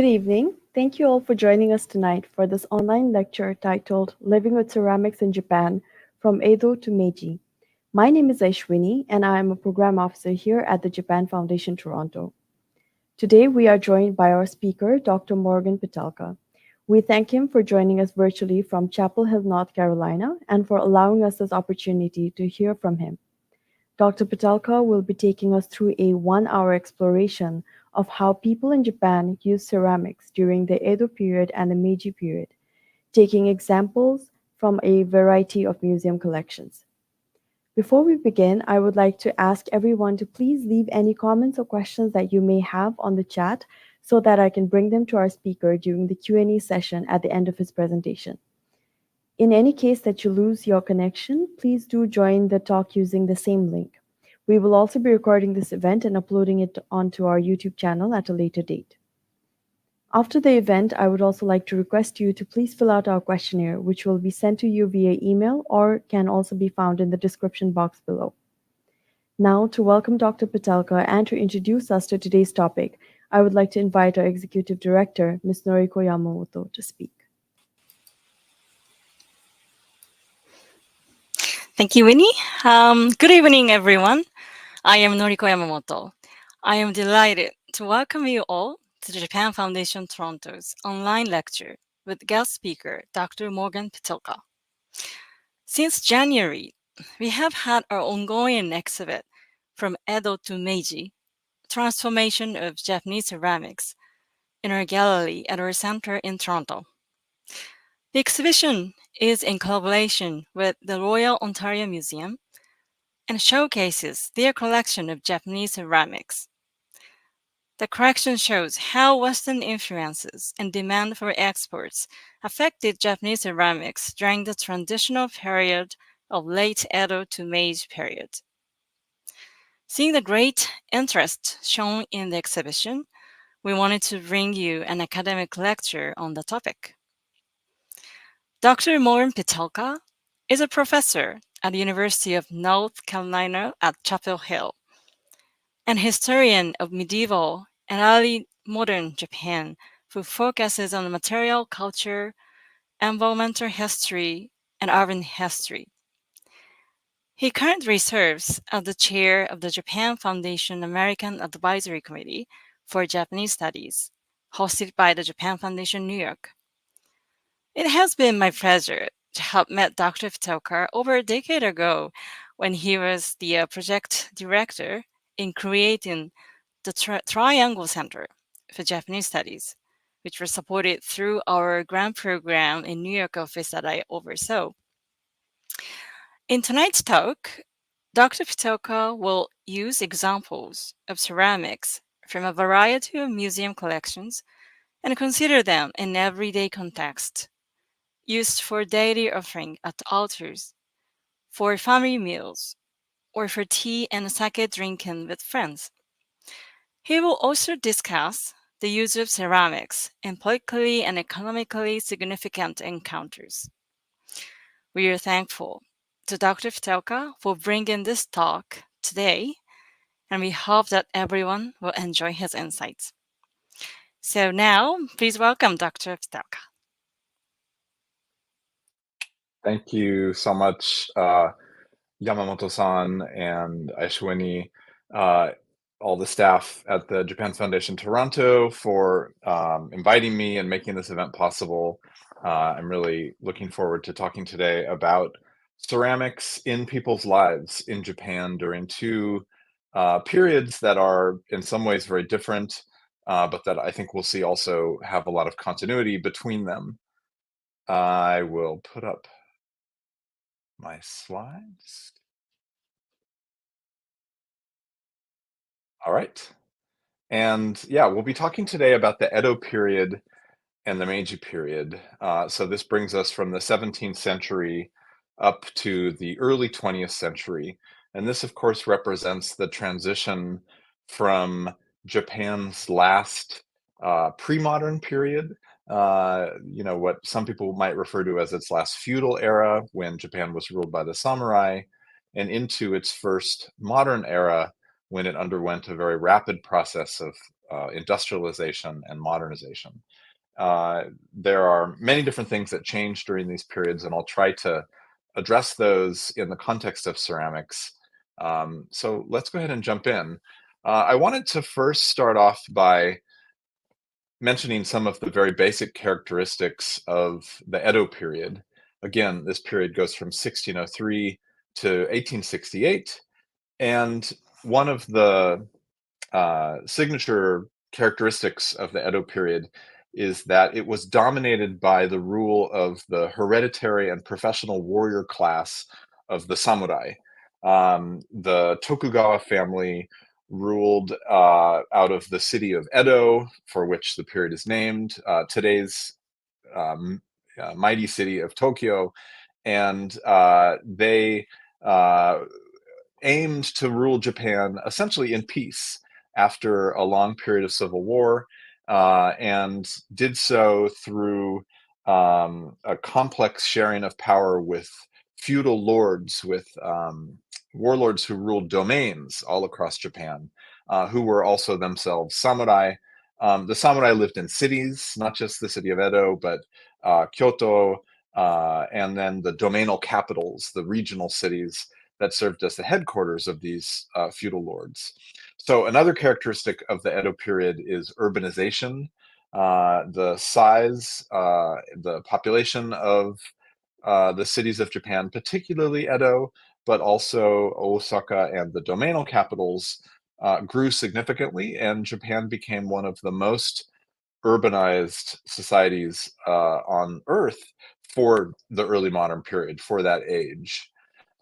Good evening. Thank you all for joining us tonight for this online lecture titled Living with Ceramics in Japan from Edo to Meiji. My name is Aishwini, and I am a program officer here at the Japan Foundation Toronto. Today, we are joined by our speaker, Dr. Morgan Pitelka. We thank him for joining us virtually from Chapel Hill, North Carolina, and for allowing us this opportunity to hear from him. Dr. Pitelka will be taking us through a 1-hour exploration of how people in Japan used ceramics during the Edo period and the Meiji period, taking examples from a variety of museum collections. Before we begin, I would like to ask everyone to please leave any comments or questions that you may have on the chat so that I can bring them to our speaker during the Q&A session at the end of his presentation. In any case that you lose your connection, please do join the talk using the same link. We will also be recording this event and uploading it onto our YouTube channel at a later date. After the event, I would also like to request you to please fill out our questionnaire, which will be sent to you via email or can also be found in the description box below. Now, to welcome Dr. Pitelka and to introduce us to today's topic, I would like to invite our Executive Director, Ms. Noriko Yamamoto, to speak. Thank you, Winnie. Good evening, everyone. I am Noriko Yamamoto. I am delighted to welcome you all to the Japan Foundation Toronto's online lecture with guest speaker Dr. Morgan Pitelka. Since January, we have had our ongoing exhibit From Edo to Meiji, Transformation of Japanese Ceramics, in our gallery at our center in Toronto. The exhibition is in collaboration with the Royal Ontario Museum and showcases their collection of Japanese ceramics. The collection shows how Western influences and demand for exports affected Japanese ceramics during the transitional period of late Edo to Meiji period. Seeing the great interest shown in the exhibition, we wanted to bring you an academic lecture on the topic. Dr. Morgan Pitelka is a professor at the University of North Carolina at Chapel Hill, an historian of medieval and early modern Japan who focuses on material culture, environmental history, and urban history. He currently serves as the chair of the Japan Foundation American Advisory Committee for Japanese Studies, hosted by the Japan Foundation New York. It has been my pleasure to have met Dr. Pitelka over a decade ago when he was the project director in creating the Triangle Center for Japanese Studies, which was supported through our grant program in New York office that I oversaw. In tonight's talk, Dr. Pitelka will use examples of ceramics from a variety of museum collections and consider them in everyday context, used for daily offering at altars, for family meals, or for tea and sake drinking with friends. He will also discuss the use of ceramics in politically and economically significant encounters. We are thankful to Dr. Pitelka for bringing this talk today, and we hope that everyone will enjoy his insights. So now, please welcome Dr. Pitelka. Thank you so much, Yamamoto-san and Aishwini, all the staff at the Japan Foundation Toronto for inviting me and making this event possible. I'm really looking forward to talking today about ceramics in people's lives in Japan during two periods that are in some ways very different, but that I think we'll see also have a lot of continuity between them. I will put up my slides. All right. And yeah, we'll be talking today about the Edo period and the Meiji period. So this brings us from the 17th century up to the early 20th century. And this, of course, represents the transition from Japan's last pre-modern period, what some people might refer to as its last feudal era, when Japan was ruled by the samurai, and into its first modern era, when it underwent a very rapid process industrialization and modernization. There are many different things that changed during these periods, and I'll try to address those in the context of ceramics. So let's go ahead and jump in. I wanted to first start off by mentioning some of the very basic characteristics of the Edo period. Again, this period goes from 1603 to 1868, and one of the signature characteristics of the Edo period is that it was dominated by the rule of the hereditary and professional warrior class of the samurai. The Tokugawa family ruled out of the city of Edo, for which the period is named, today's mighty city of Tokyo, and they aimed to rule Japan essentially in peace after a long period of civil war, and did so through a complex sharing of power with feudal lords, with warlords who ruled domains all across Japan, who were also themselves samurai. The samurai lived in cities, not just the city of Edo, but Kyoto, and then the domainal capitals, the regional cities that served as the headquarters of these feudal lords. So another characteristic of the Edo period is urbanization. The size, the population of the cities of Japan, particularly Edo, but also Osaka and the domainal capitals, grew significantly, and Japan became one of the most urbanized societies on Earth for the early modern period, for that age.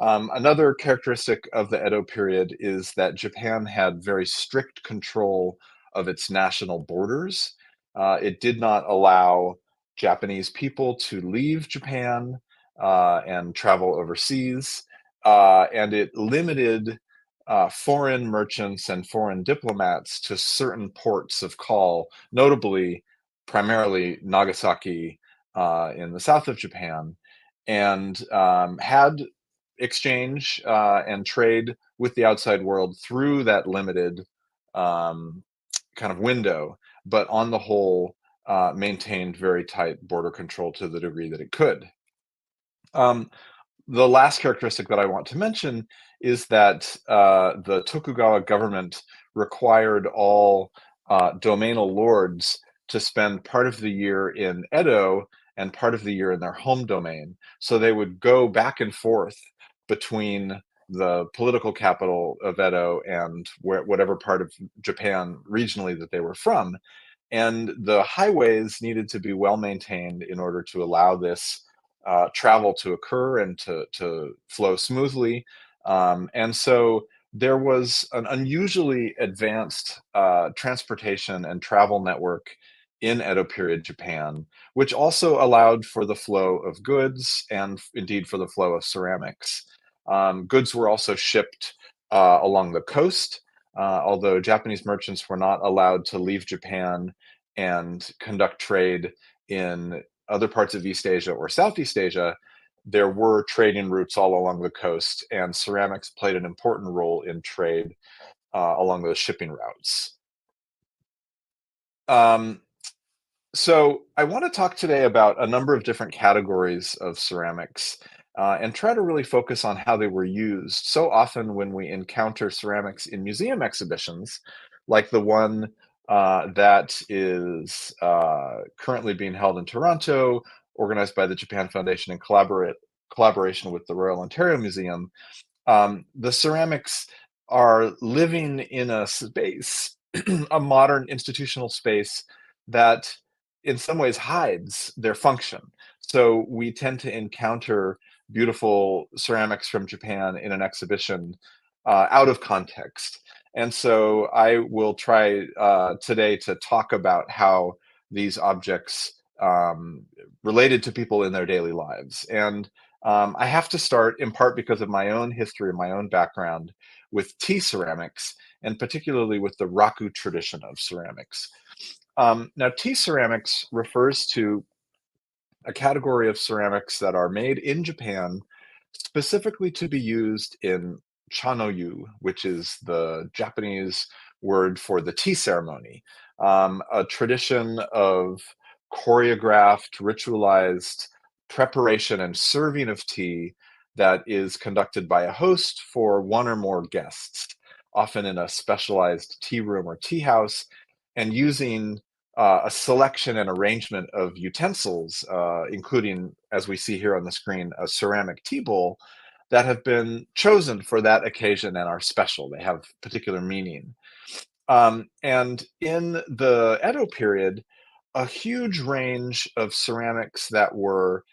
Another characteristic of the Edo period is that Japan had very strict control of its national borders. It did not allow Japanese people to leave Japan and travel overseas, and it limited foreign merchants and foreign diplomats to certain ports of call, notably, primarily Nagasaki in the south of Japan, and had exchange and trade with the outside world through that limited kind of window, but on the whole, maintained very tight border control to the degree that it could. The last characteristic that I want to mention is that the Tokugawa government required all domainal lords to spend part of the year in Edo and part of the year in their home domain. So they would go back and forth between the political capital of Edo and whatever part of Japan regionally that they were from. And the highways needed to be well maintained in order to allow this travel to occur and to flow smoothly. And so there was an unusually advanced transportation and travel network in Edo period Japan, which also allowed for the flow of goods and indeed for the flow of ceramics. Goods were also shipped along the coast, although Japanese merchants were not allowed to leave Japan and conduct trade in other parts of East Asia or Southeast Asia. There were trading routes all along the coast, and ceramics played an important role in trade along those shipping routes. So I want to talk today about a number of different categories of ceramics and try to really focus on how they were used. So often when we encounter ceramics in museum exhibitions, like the one that is currently being held in Toronto, organized by the Japan Foundation in collaboration with the Royal Ontario Museum, the ceramics are living in a space, a modern institutional space that in some ways hides their function. So we tend to encounter beautiful ceramics from Japan in an exhibition out of context. And so I will try today to talk about how these objects related to people in their daily lives. And I have to start in part because of my own history and my own background with tea ceramics, and particularly with the raku tradition of ceramics. Now, tea ceramics refers to a category of ceramics that are made in Japan specifically to be used in chanoyu, which is the Japanese word for the tea ceremony, a tradition of choreographed, ritualized preparation and serving of tea that is conducted by a host for one or more guests, often in a specialized tea room or tea house, and using a selection and arrangement of utensils, including, as we see here on the screen, a ceramic tea bowl that have been chosen for that occasion and are special. They have particular meaning. And in the Edo period, a huge range of ceramics that were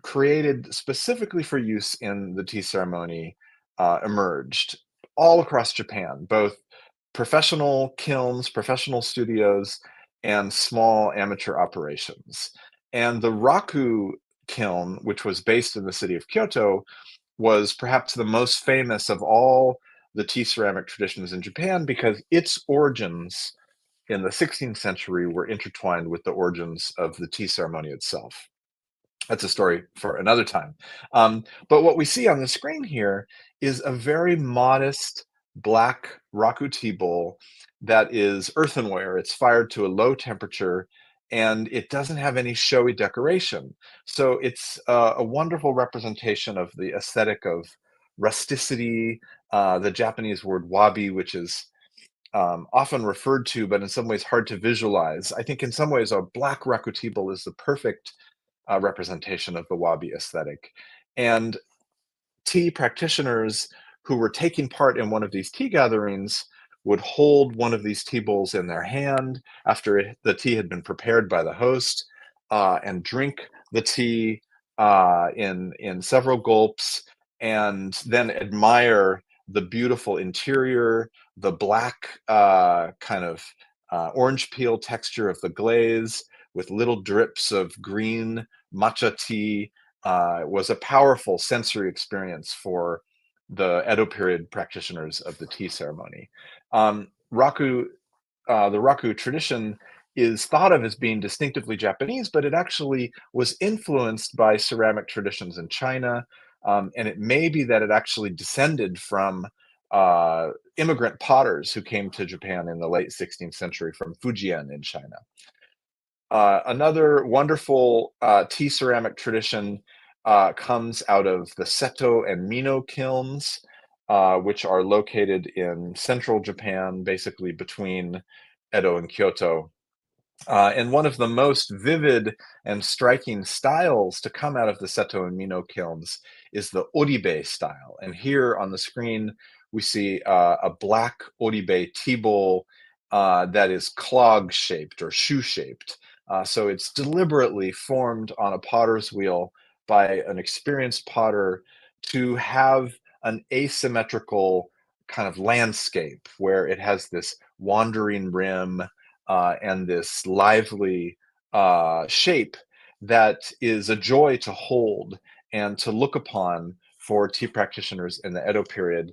created specifically for use in the tea ceremony emerged all across Japan, both professional kilns, professional studios, and small amateur operations. And the Raku kiln, which was based in the city of Kyoto, was perhaps the most famous of all the tea ceramic traditions in Japan because its origins in the 16th century were intertwined with the origins of the tea ceremony itself. That's a story for another time. But what we see on the screen here is a very modest black raku tea bowl that is earthenware. It's fired to a low temperature and it doesn't have any showy decoration. So it's a wonderful representation of the aesthetic of rusticity, the Japanese word wabi, which is often referred to, but in some ways hard to visualize. I think in some ways a black raku tea bowl is the perfect representation of the wabi aesthetic. And tea practitioners who were taking part in one of these tea gatherings would hold one of these tea bowls in their hand after the tea had been prepared by the host and drink the tea in several gulps and then admire the beautiful interior, the black kind of orange peel texture of the glaze with little drips of green matcha tea. Was a powerful sensory experience for the Edo period practitioners of the tea ceremony. Raku, the Raku tradition is thought of as being distinctively Japanese, but it actually was influenced by ceramic traditions in China, and it may be that it actually descended from immigrant potters who came to Japan in the late 16th century from Fujian in China. Another wonderful tea ceramic tradition comes out of the Seto and Mino kilns, which are located in central Japan, basically between Edo and Kyoto. And one of the most vivid and striking styles to come out of the Seto and Mino kilns is the oribe style. And here on the screen, we see a black oribe tea bowl that is clog-shaped or shoe-shaped. So it's deliberately formed on a potter's wheel by an experienced potter to have an asymmetrical kind of landscape where it has this wandering rim and this lively shape that is a joy to hold and to look upon for tea practitioners in the Edo period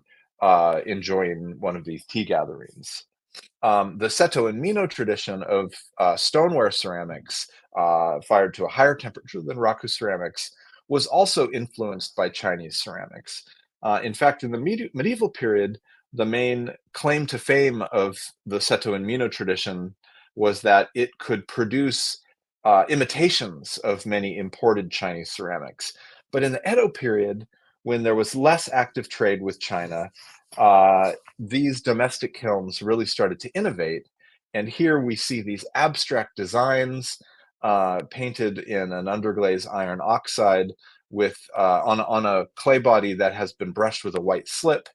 enjoying one of these tea gatherings. The Seto and Mino tradition of stoneware ceramics fired to a higher temperature than Raku ceramics was also influenced by Chinese ceramics. In fact, in the medieval period, the main claim to fame of the Seto and Mino tradition was that it could produce imitations of many imported Chinese ceramics. But in the Edo period, when there was less active trade with China, these domestic kilns really started to innovate. And here we see these abstract designs painted in an underglaze iron oxide with on a clay body that has been brushed with a white slip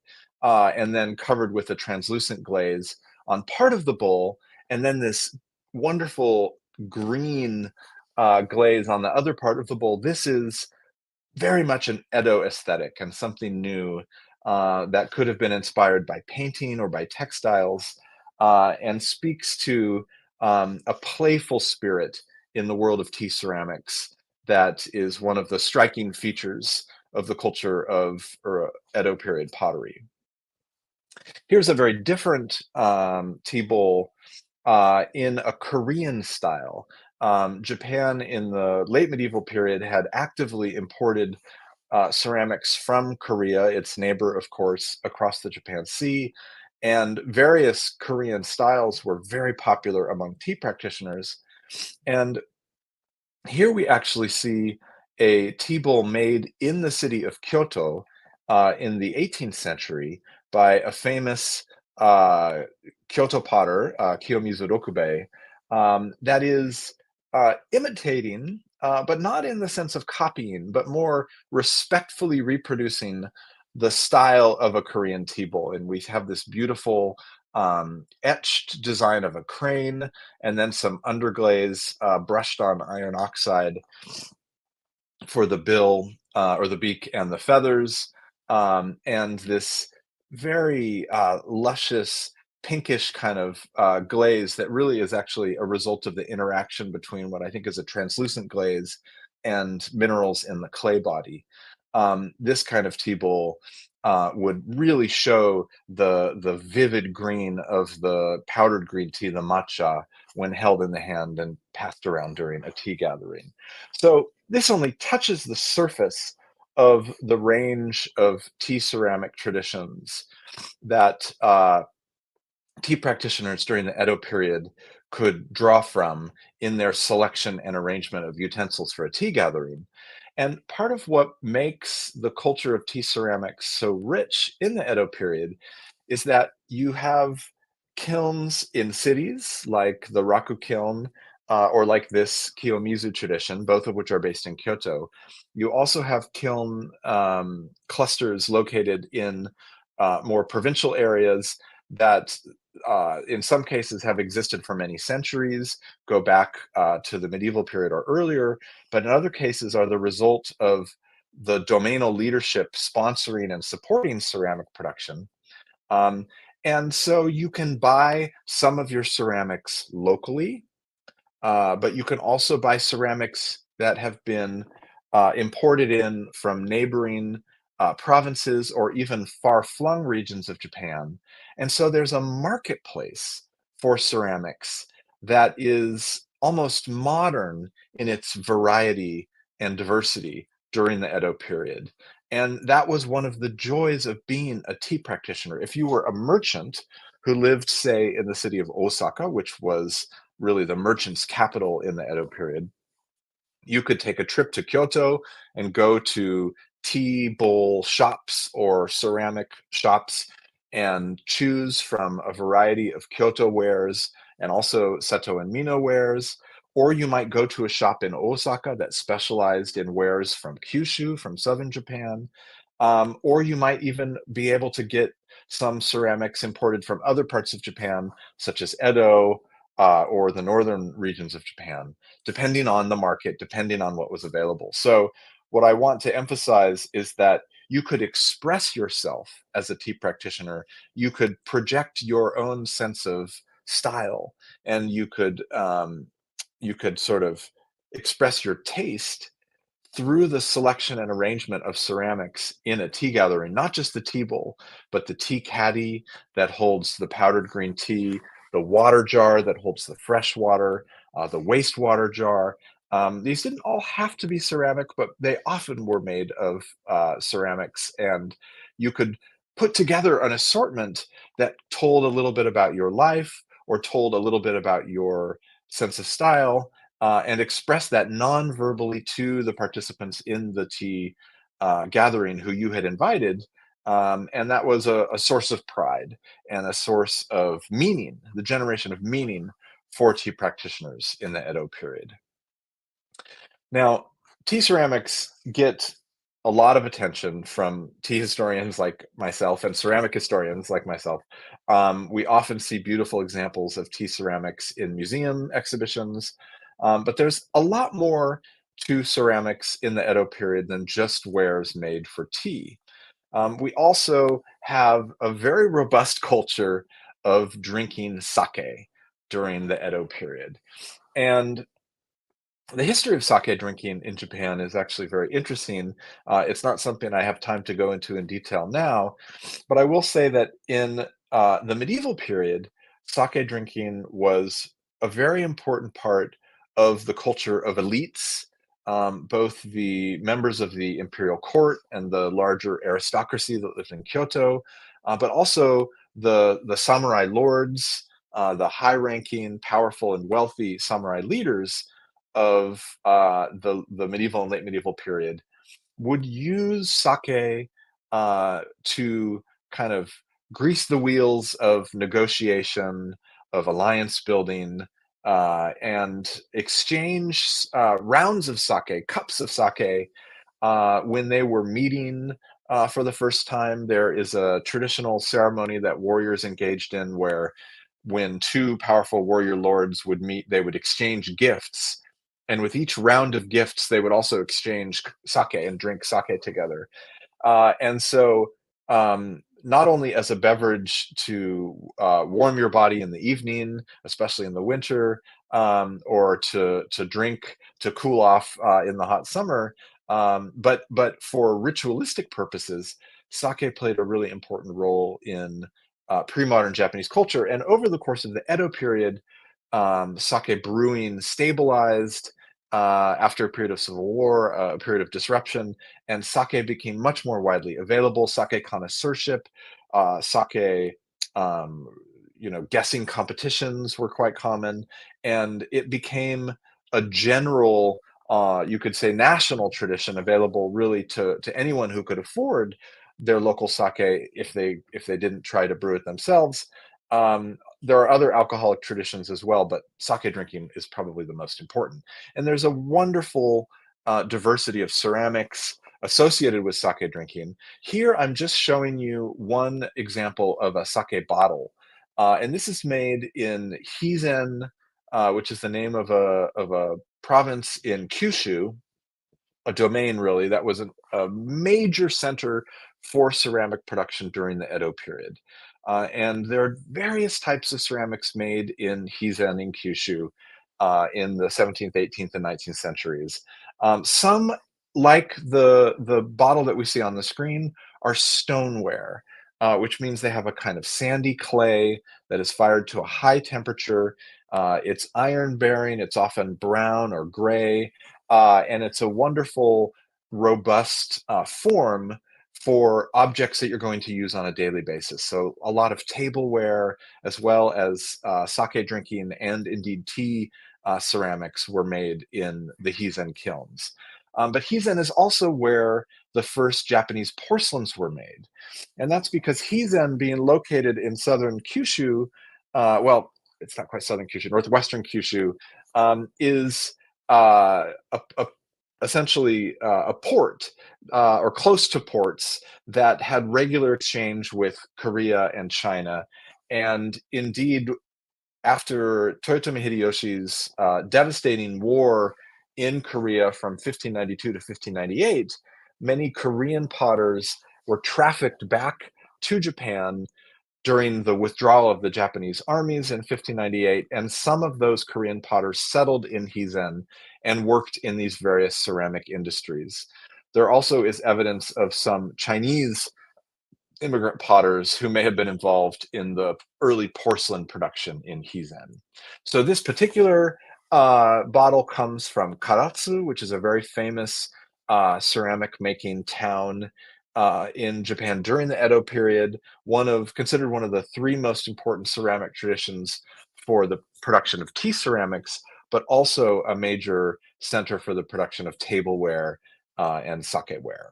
and then covered with a translucent glaze on part of the bowl, and then this wonderful green glaze on the other part of the bowl. This is very much an Edo aesthetic and something new that could have been inspired by painting or by textiles and speaks to a playful spirit in the world of tea ceramics that is one of the striking features of the culture of Edo period pottery. Here's a very different tea bowl in a Korean style. Japan in the late medieval period had actively imported ceramics from Korea, its neighbor, of course, across the Japan Sea. And various Korean styles were very popular among tea practitioners. And here we actually see a tea bowl made in the city of Kyoto in the 18th century by a famous uh, Kyoto potter, Kiyomizu Rokubei, that is imitating, but not in the sense of copying, but more respectfully reproducing the style of a Korean tea bowl. And we have this beautiful etched design of a crane, and then some underglaze brushed on iron oxide for the bill or the beak and the feathers, and this very luscious pinkish kind of glaze that really is actually a result of the interaction between what I think is a translucent glaze and minerals in the clay body. This kind of tea bowl would really show the vivid green of the powdered green tea, the matcha, when held in the hand and passed around during a tea gathering. So this only touches the surface of the range of tea ceramic traditions that tea practitioners during the Edo period could draw from in their selection and arrangement of utensils for a tea gathering. And part of what makes the culture of tea ceramics so rich in the Edo period is that you have kilns in cities like the Raku kiln or like this Kiyomizu tradition, both of which are based in Kyoto. You also have kiln clusters located in more provincial areas that in some cases have existed for many centuries, go back to the medieval period or earlier, but in other cases are the result of the domainal leadership sponsoring and supporting ceramic production. Um, and so you can buy some of your ceramics locally, but you can also buy ceramics that have been imported in from neighboring provinces or even far-flung regions of Japan. And so there's a marketplace for ceramics that is almost modern in its variety and diversity during the Edo period. And that was one of the joys of being a tea practitioner. If you were a merchant who lived, say, in the city of Osaka, which was really the merchant's capital in the Edo period, you could take a trip to Kyoto and go to tea bowl shops or ceramic shops and choose from a variety of Kyoto wares and also Seto and Mino wares. Or you might go to a shop in Osaka that specialized in wares from Kyushu, from southern Japan. Or you might even be able to get some ceramics imported from other parts of Japan, such as Edo or the northern regions of Japan, depending on the market, depending on what was available. So, what I want to emphasize is that you could express yourself as a tea practitioner. You could project your own sense of style, and you could sort of express your taste through the selection and arrangement of ceramics in a tea gathering, not just the tea bowl, but the tea caddy that holds the powdered green tea, the water jar that holds the fresh water, the wastewater jar. These didn't all have to be ceramic, but they often were made of ceramics, and you could put together an assortment that told a little bit about your life or told a little bit about your sense of style and express that non-verbally to the participants in the tea gathering who you had invited. And that was a source of pride and a source of meaning, the generation of meaning for tea practitioners in the Edo period. Now, tea ceramics get a lot of attention from tea historians like myself and ceramic historians like myself. We often see beautiful examples of tea ceramics in museum exhibitions, but there's a lot more to ceramics in the Edo period than just wares made for tea. We also have a very robust culture of drinking sake during the Edo period. And the history of sake drinking in Japan is actually very interesting. It's not something I have time to go into in detail now, but I will say that in the medieval period, sake drinking was a very important part of the culture of elites, both the members of the imperial court and the larger aristocracy that lived in Kyoto, but also the samurai lords, the high-ranking, powerful, and wealthy samurai leaders of the medieval and late medieval period would use sake to kind of grease the wheels of negotiation, of alliance building, and exchange rounds of sake, cups of sake, when they were meeting for the first time. There is a traditional ceremony that warriors engaged in where, when two powerful warrior lords would meet, they would exchange gifts. And with each round of gifts, they would also exchange sake and drink sake together. And so, not only as a beverage to warm your body in the evening, especially in the winter, or to drink to cool off in the hot summer, but for ritualistic purposes, sake played a really important role in pre-modern Japanese culture. And over the course of the Edo period, sake brewing stabilized after a period of civil war, a period of disruption, and sake became much more widely available. Sake connoisseurship, sake, um, guessing competitions were quite common, and it became a general, you could say, national tradition available really to anyone who could afford their local sake if they didn't try to brew it themselves. There are other alcoholic traditions as well, but sake drinking is probably the most important. And there's a wonderful diversity of ceramics associated with sake drinking. Here, I'm just showing you one example of a sake bottle. And this is made in Hizen, which is the name of a province in Kyushu, a domain really that was a major center for ceramic production during the Edo period. And there are various types of ceramics made in Hizen in Kyushu in the 17th, 18th, and 19th centuries. Some, like the bottle that we see on the screen, are stoneware, which means they have a kind of sandy clay that is fired to a high temperature. It's iron bearing, it's often brown or gray, and it's a wonderful, robust form for objects that you're going to use on a daily basis. So a lot of tableware, as well as sake drinking and indeed tea ceramics, were made in the Hizen kilns. But Hizen is also where the first Japanese porcelains were made. And that's because Hizen, being located in southern Kyushu, well, it's not quite southern Kyushu, northwestern Kyushu, is essentially a port, or close to ports, that had regular exchange with Korea and China. And indeed, after Toyotomi Hideyoshi's devastating war in Korea from 1592 to 1598, many Korean potters were trafficked back to Japan during the withdrawal of the Japanese armies in 1598, and some of those Korean potters settled in Hizen and worked in these various ceramic industries. There also is evidence of some Chinese immigrant potters who may have been involved in the early porcelain production in Hizen. So this particular bottle comes from Karatsu, which is a very famous ceramic making town in Japan during the Edo period, considered one of the three most important ceramic traditions for the production of tea ceramics, but also a major center for the production of tableware and sakeware.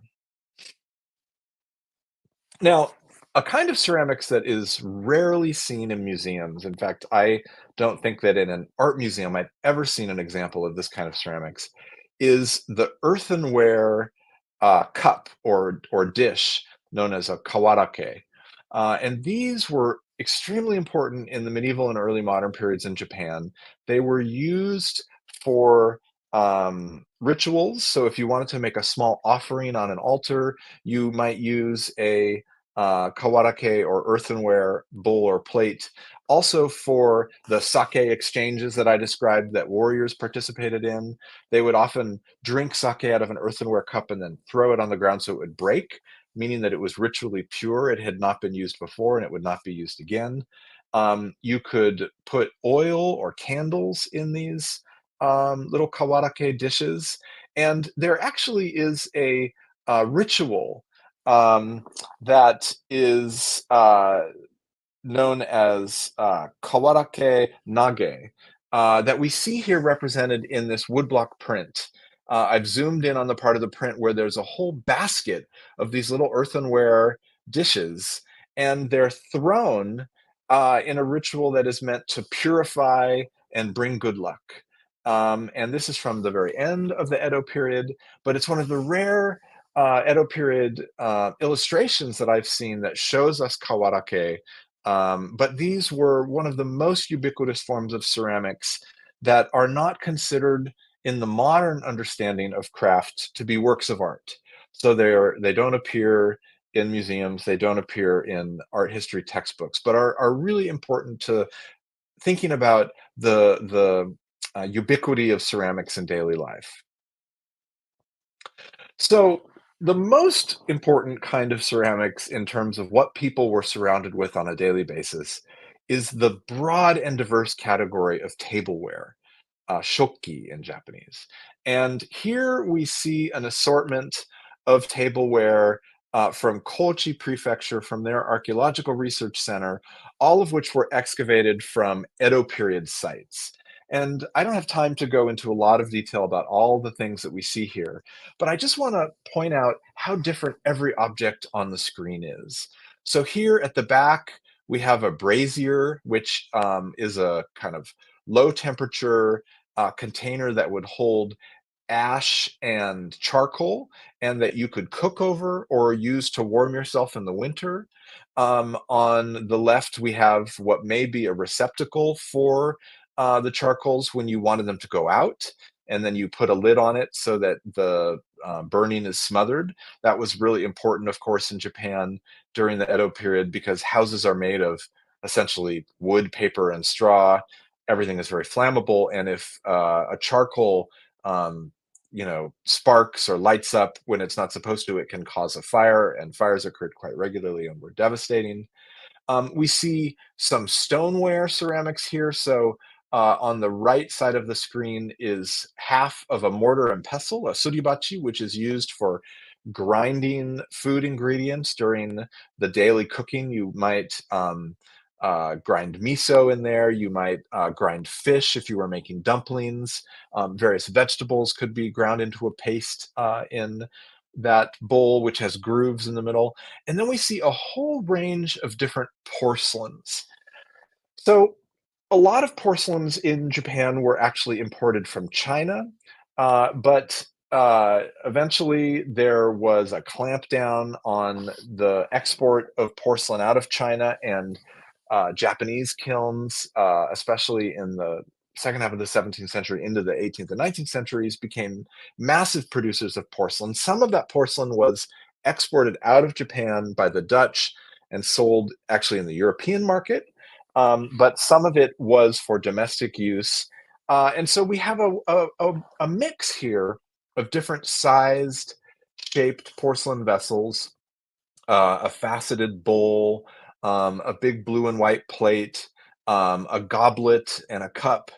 Now, a kind of ceramics that is rarely seen in museums, in fact, I don't think that in an art museum I've ever seen an example of this kind of ceramics, is the earthenware cup or dish known as a kawarake. And these were extremely important in the medieval and early modern periods in Japan. They were used for rituals. So if you wanted to make a small offering on an altar, you might use a kawarake or earthenware bowl or plate. Also, for the sake exchanges that I described that warriors participated in, they would often drink sake out of an earthenware cup and then throw it on the ground so it would break, meaning that it was ritually pure. It had not been used before and it would not be used again. You could put oil or candles in these little kawarake dishes. And there actually is a ritual that is known as kawarake nage, that we see here represented in this woodblock print. I've zoomed in on the part of the print where there's a whole basket of these little earthenware dishes, and they're thrown in a ritual that is meant to purify and bring good luck. And this is from the very end of the Edo period, but it's one of the rare Edo period illustrations that I've seen that shows us kawarake. But these were one of the most ubiquitous forms of ceramics that are not considered in the modern understanding of craft to be works of art. So they don't appear in museums, they don't appear in art history textbooks, but are really important to thinking about the ubiquity of ceramics in daily life. So the most important kind of ceramics in terms of what people were surrounded with on a daily basis is the broad and diverse category of tableware, shokki in Japanese. And here we see an assortment of tableware from Kochi Prefecture, from their archaeological research center, all of which were excavated from Edo period sites. And I don't have time to go into a lot of detail about all the things that we see here, but I just want to point out how different every object on the screen is. So here at the back, we have a brazier, which is a kind of low temperature container that would hold ash and charcoal, and that you could cook over or use to warm yourself in the winter. On the left, we have what may be a receptacle for the charcoals when you wanted them to go out, and then you put a lid on it so that the burning is smothered. That was really important, of course, in Japan during the Edo period because houses are made of essentially wood, paper, and straw. Everything is very flammable, and if a charcoal um, sparks or lights up when it's not supposed to, it can cause a fire, and fires occurred quite regularly and were devastating. We see some stoneware ceramics here. So on the right side of the screen is half of a mortar and pestle, a suribachi, which is used for grinding food ingredients during the daily cooking. You might grind miso in there. You might grind fish if you were making dumplings. Various vegetables could be ground into a paste in that bowl, which has grooves in the middle. And then we see a whole range of different porcelains. So a lot of porcelains in Japan were actually imported from China, but eventually there was a clampdown on the export of porcelain out of China, and Japanese kilns, especially in the second half of the 17th century into the 18th and 19th centuries, became massive producers of porcelain. Some of that porcelain was exported out of Japan by the Dutch and sold actually in the European market, but some of it was for domestic use. And so we have a mix here of different sized, shaped porcelain vessels, a faceted bowl, a big blue and white plate, a goblet, and a cup.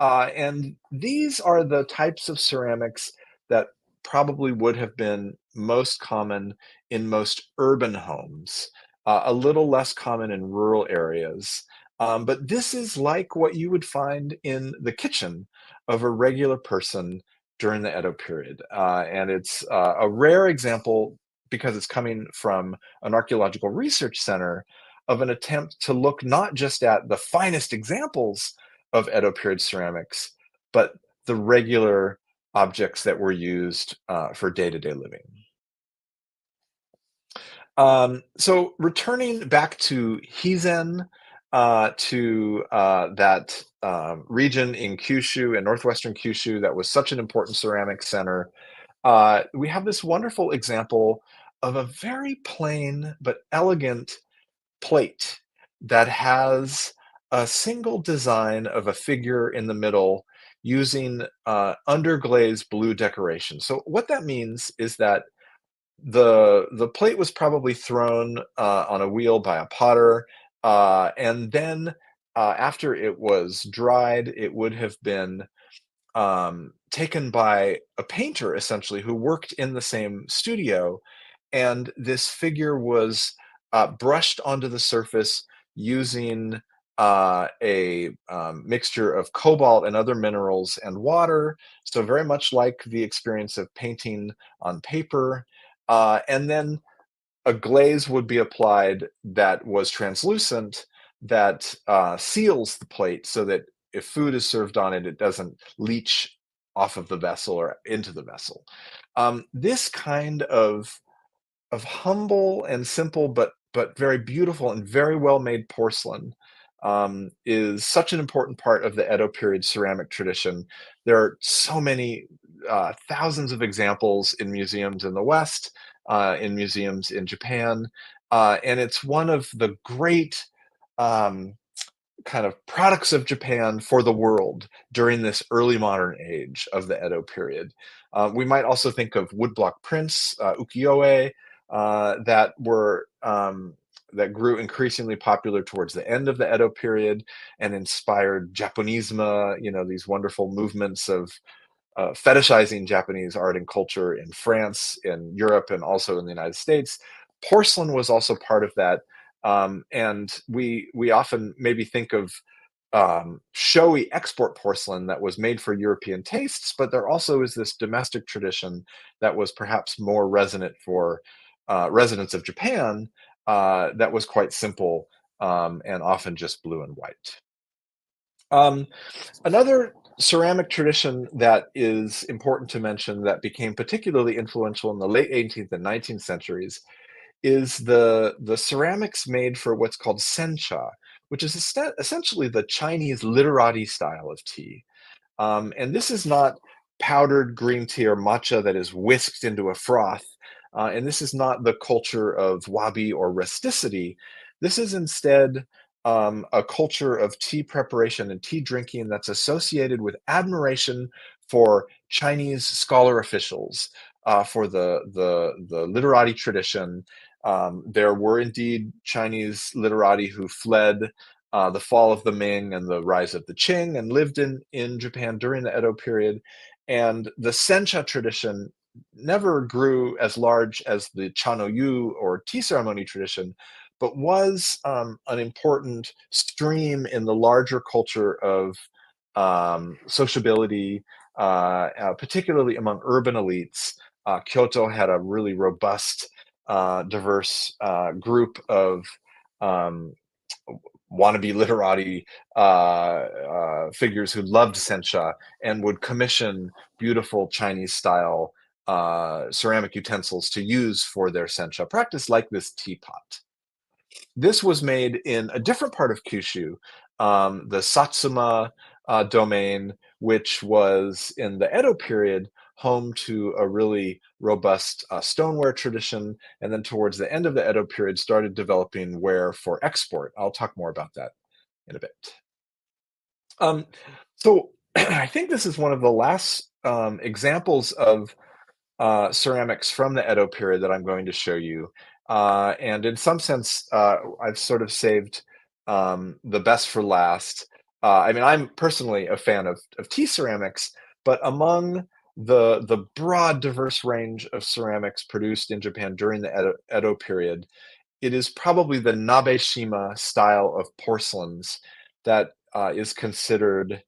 And these are the types of ceramics that probably would have been most common in most urban homes, a little less common in rural areas. But this is like what you would find in the kitchen of a regular person during the Edo period. And it's a rare example because it's coming from an archaeological research center of an attempt to look not just at the finest examples of Edo period ceramics, but the regular objects that were used for day-to-day living. So returning back to Hizen, to that region in Kyushu, in northwestern Kyushu, that was such an important ceramic center, we have this wonderful example of a very plain but elegant plate that has a single design of a figure in the middle using underglaze blue decoration. So what that means is that the plate was probably thrown on a wheel by a potter, and then after it was dried, it would have been taken by a painter essentially who worked in the same studio, and this figure was brushed onto the surface using a mixture of cobalt and other minerals and water, so very much like the experience of painting on paper. And then a glaze would be applied that was translucent, that seals the plate so that if food is served on it, it doesn't leach off of the vessel or into the vessel. This kind of humble and simple, but very beautiful and very well made porcelain is such an important part of the Edo period ceramic tradition. There are so many thousands of examples in museums in the West, in museums in Japan, and it's one of the great um, kind of products of Japan for the world during this early modern age of the Edo period. We might also think of woodblock prints, ukiyo-e, that grew increasingly popular towards the end of the Edo period and inspired Japonisme, these wonderful movements of fetishizing Japanese art and culture in France, in Europe, and also in the United States. Porcelain was also part of that, and we often maybe think of showy export porcelain that was made for European tastes, but there also is this domestic tradition that was perhaps more resonant for residents of Japan, that was quite simple, and often just blue and white. Um, Another ceramic tradition that is important to mention that became particularly influential in the late 18th and 19th centuries is the ceramics made for what's called sencha, which is essentially the Chinese literati style of tea. And this is not powdered green tea or matcha that is whisked into a froth. And this is not the culture of wabi or rusticity. This is instead a culture of tea preparation and tea drinking that's associated with admiration for Chinese scholar officials, for the literati tradition. There were indeed Chinese literati who fled the fall of the Ming and the rise of the Qing and lived in Japan during the Edo period. And the sencha tradition never grew as large as the chanoyu or tea ceremony tradition, but was an important stream in the larger culture of sociability, particularly among urban elites. Kyoto had a really robust, diverse group of um, wannabe literati figures who loved sencha and would commission beautiful Chinese style ceramic utensils to use for their sencha practice, like this teapot. This was made in a different part of Kyushu, the Satsuma domain, which was in the Edo period home to a really robust stoneware tradition, and then towards the end of the Edo period started developing ware for export. I'll talk more about that in a bit. Um, so I think this is one of the last examples of ceramics from the Edo period that I'm going to show you. And in some sense, I've sort of saved the best for last. I mean, I'm personally a fan of tea ceramics, but among the broad, diverse range of ceramics produced in Japan during the Edo period, it is probably the Nabesihima style of porcelains that is considered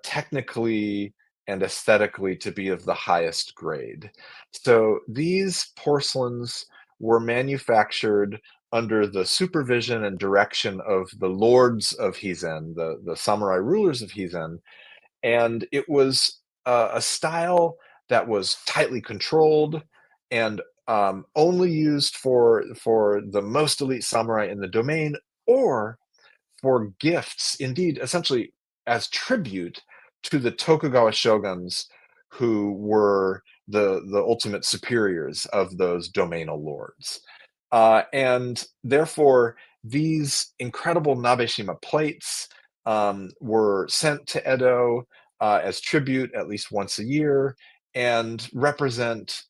technically and aesthetically to be of the highest grade. So these porcelains were manufactured under the supervision and direction of the lords of Hizen, the samurai rulers of Hizen, and it was a style that was tightly controlled and only used for the most elite samurai in the domain, or for gifts, indeed, essentially as tribute to the Tokugawa shoguns, who were the ultimate superiors of those domainal lords. And therefore, these incredible Nabeshima plates were sent to Edo as tribute at least once a year and represent,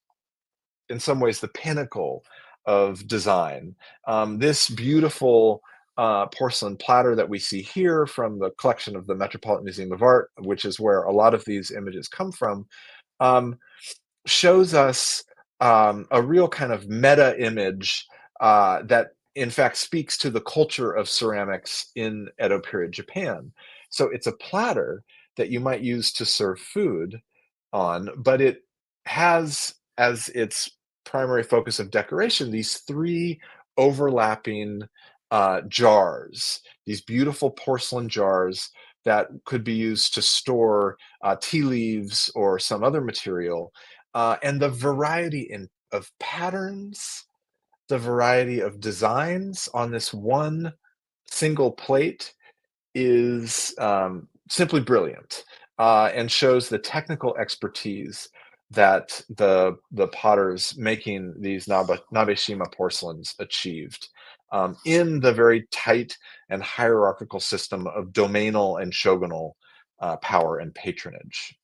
in some ways, the pinnacle of design. This beautiful porcelain platter that we see here from the collection of the Metropolitan Museum of Art, which is where a lot of these images come from, um, shows us a real kind of meta image that in fact, speaks to the culture of ceramics in Edo period Japan. So it's a platter that you might use to serve food on, but it has as its primary focus of decoration these three overlapping jars, these beautiful porcelain jars that could be used to store tea leaves or some other material. And the variety of patterns, the variety of designs on this one single plate is simply brilliant, and shows the technical expertise that the potters making these Nabeshima porcelains achieved in the very tight and hierarchical system of domainal and shogunal power and patronage.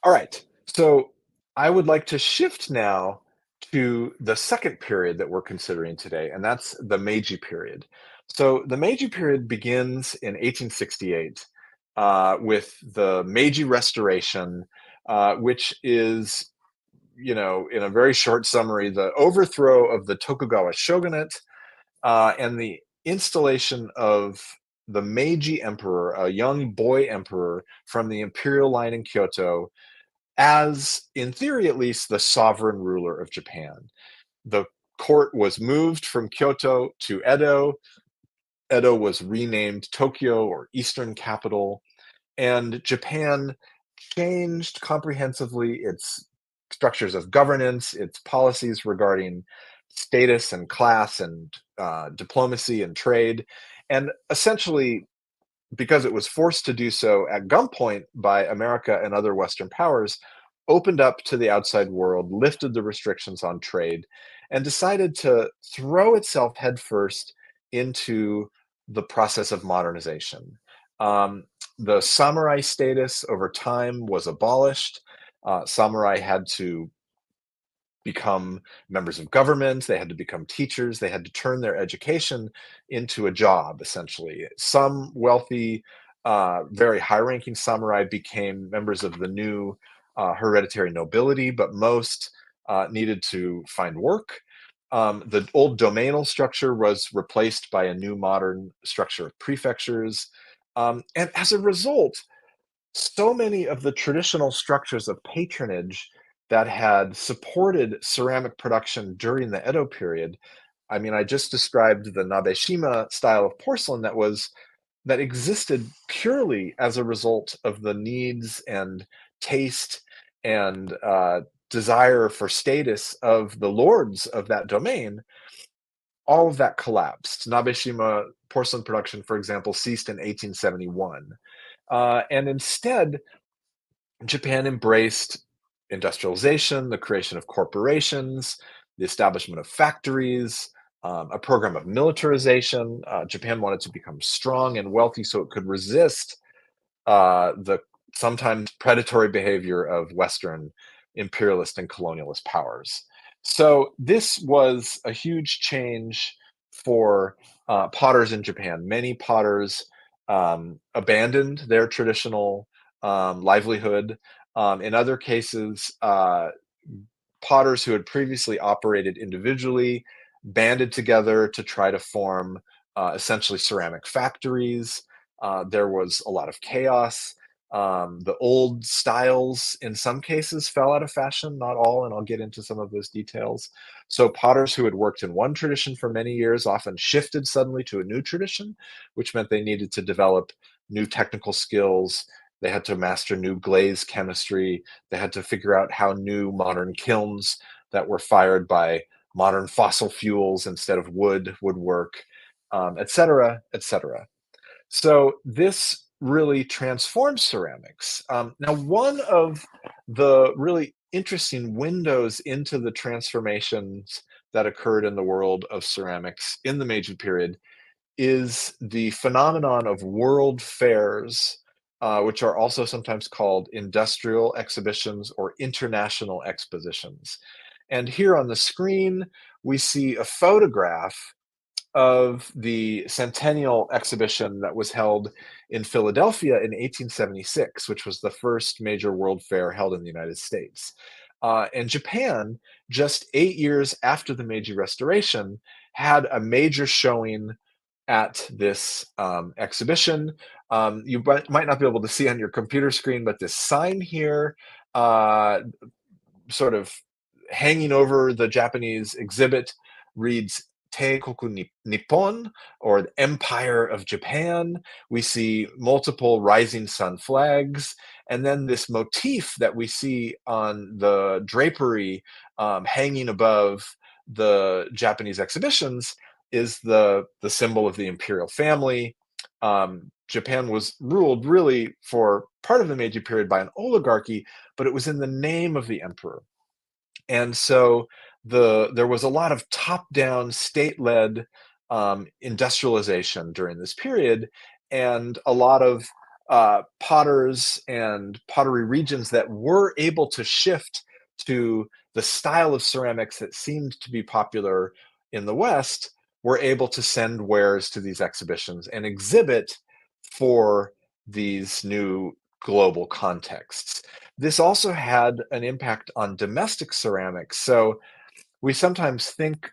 All right, so I would like to shift now to the second period that we're considering today, and that's the Meiji period. So the Meiji period begins in 1868 with the Meiji Restoration, which is, in a very short summary, the overthrow of the Tokugawa shogunate and the installation of the Meiji emperor, a young boy emperor from the Imperial line in Kyoto, as, in theory at least, the sovereign ruler of Japan. The court was moved from Kyoto to Edo. Edo was renamed Tokyo, or Eastern Capital, and Japan changed comprehensively its structures of governance, its policies regarding status and class and diplomacy and trade, and essentially, because it was forced to do so at gunpoint by America and other Western powers, opened up to the outside world, lifted the restrictions on trade, and decided to throw itself headfirst into the process of modernization. Um, the samurai status over time was abolished. Samurai had to become members of government, they had to become teachers, they had to turn their education into a job, essentially. Some wealthy, very high ranking samurai became members of the new hereditary nobility, but most needed to find work. The old domainal structure was replaced by a new modern structure of prefectures. And as a result, so many of the traditional structures of patronage that had supported ceramic production during the Edo period. I mean, I just described the Nabeshima style of porcelain that existed purely as a result of the needs and taste and desire for status of the lords of that domain. All of that collapsed. Nabeshima porcelain production, for example, ceased in 1871. And instead, Japan embraced industrialization, the creation of corporations, the establishment of factories, a program of militarization. Japan wanted to become strong and wealthy so it could resist the sometimes predatory behavior of Western imperialist and colonialist powers. So this was a huge change for potters in Japan. Many potters abandoned their traditional livelihood. In other cases, potters who had previously operated individually banded together to try to form essentially ceramic factories. There was a lot of chaos. The old styles, in some cases, fell out of fashion, not all, and I'll get into some of those details. So, potters who had worked in one tradition for many years often shifted suddenly to a new tradition, which meant they needed to develop new technical skills. They had to master new glaze chemistry. They had to figure out how new modern kilns that were fired by modern fossil fuels instead of wood would work, et cetera, et cetera. So this really transformed ceramics. Now, one of the really interesting windows into the transformations that occurred in the world of ceramics in the Meiji period is the phenomenon of world fairs, which are also sometimes called industrial exhibitions or international expositions. And here on the screen, we see a photograph of the Centennial exhibition that was held in Philadelphia in 1876, which was the first major world fair held in the United States. And Japan, just 8 years after the Meiji Restoration, had a major showing at this exhibition. You might not be able to see on your computer screen, but this sign here, sort of hanging over the Japanese exhibit, reads Teikoku Nippon, or the Empire of Japan. We see multiple rising sun flags, and then this motif that we see on the drapery hanging above the Japanese exhibitions is the symbol of the imperial family. Japan was ruled really for part of the Meiji period by an oligarchy, but it was in the name of the emperor. And so there was a lot of top-down, state-led industrialization during this period, and a lot of potters and pottery regions that were able to shift to the style of ceramics that seemed to be popular in the West were able to send wares to these exhibitions and exhibit for these new global contexts. This also had an impact on domestic ceramics. So we sometimes think,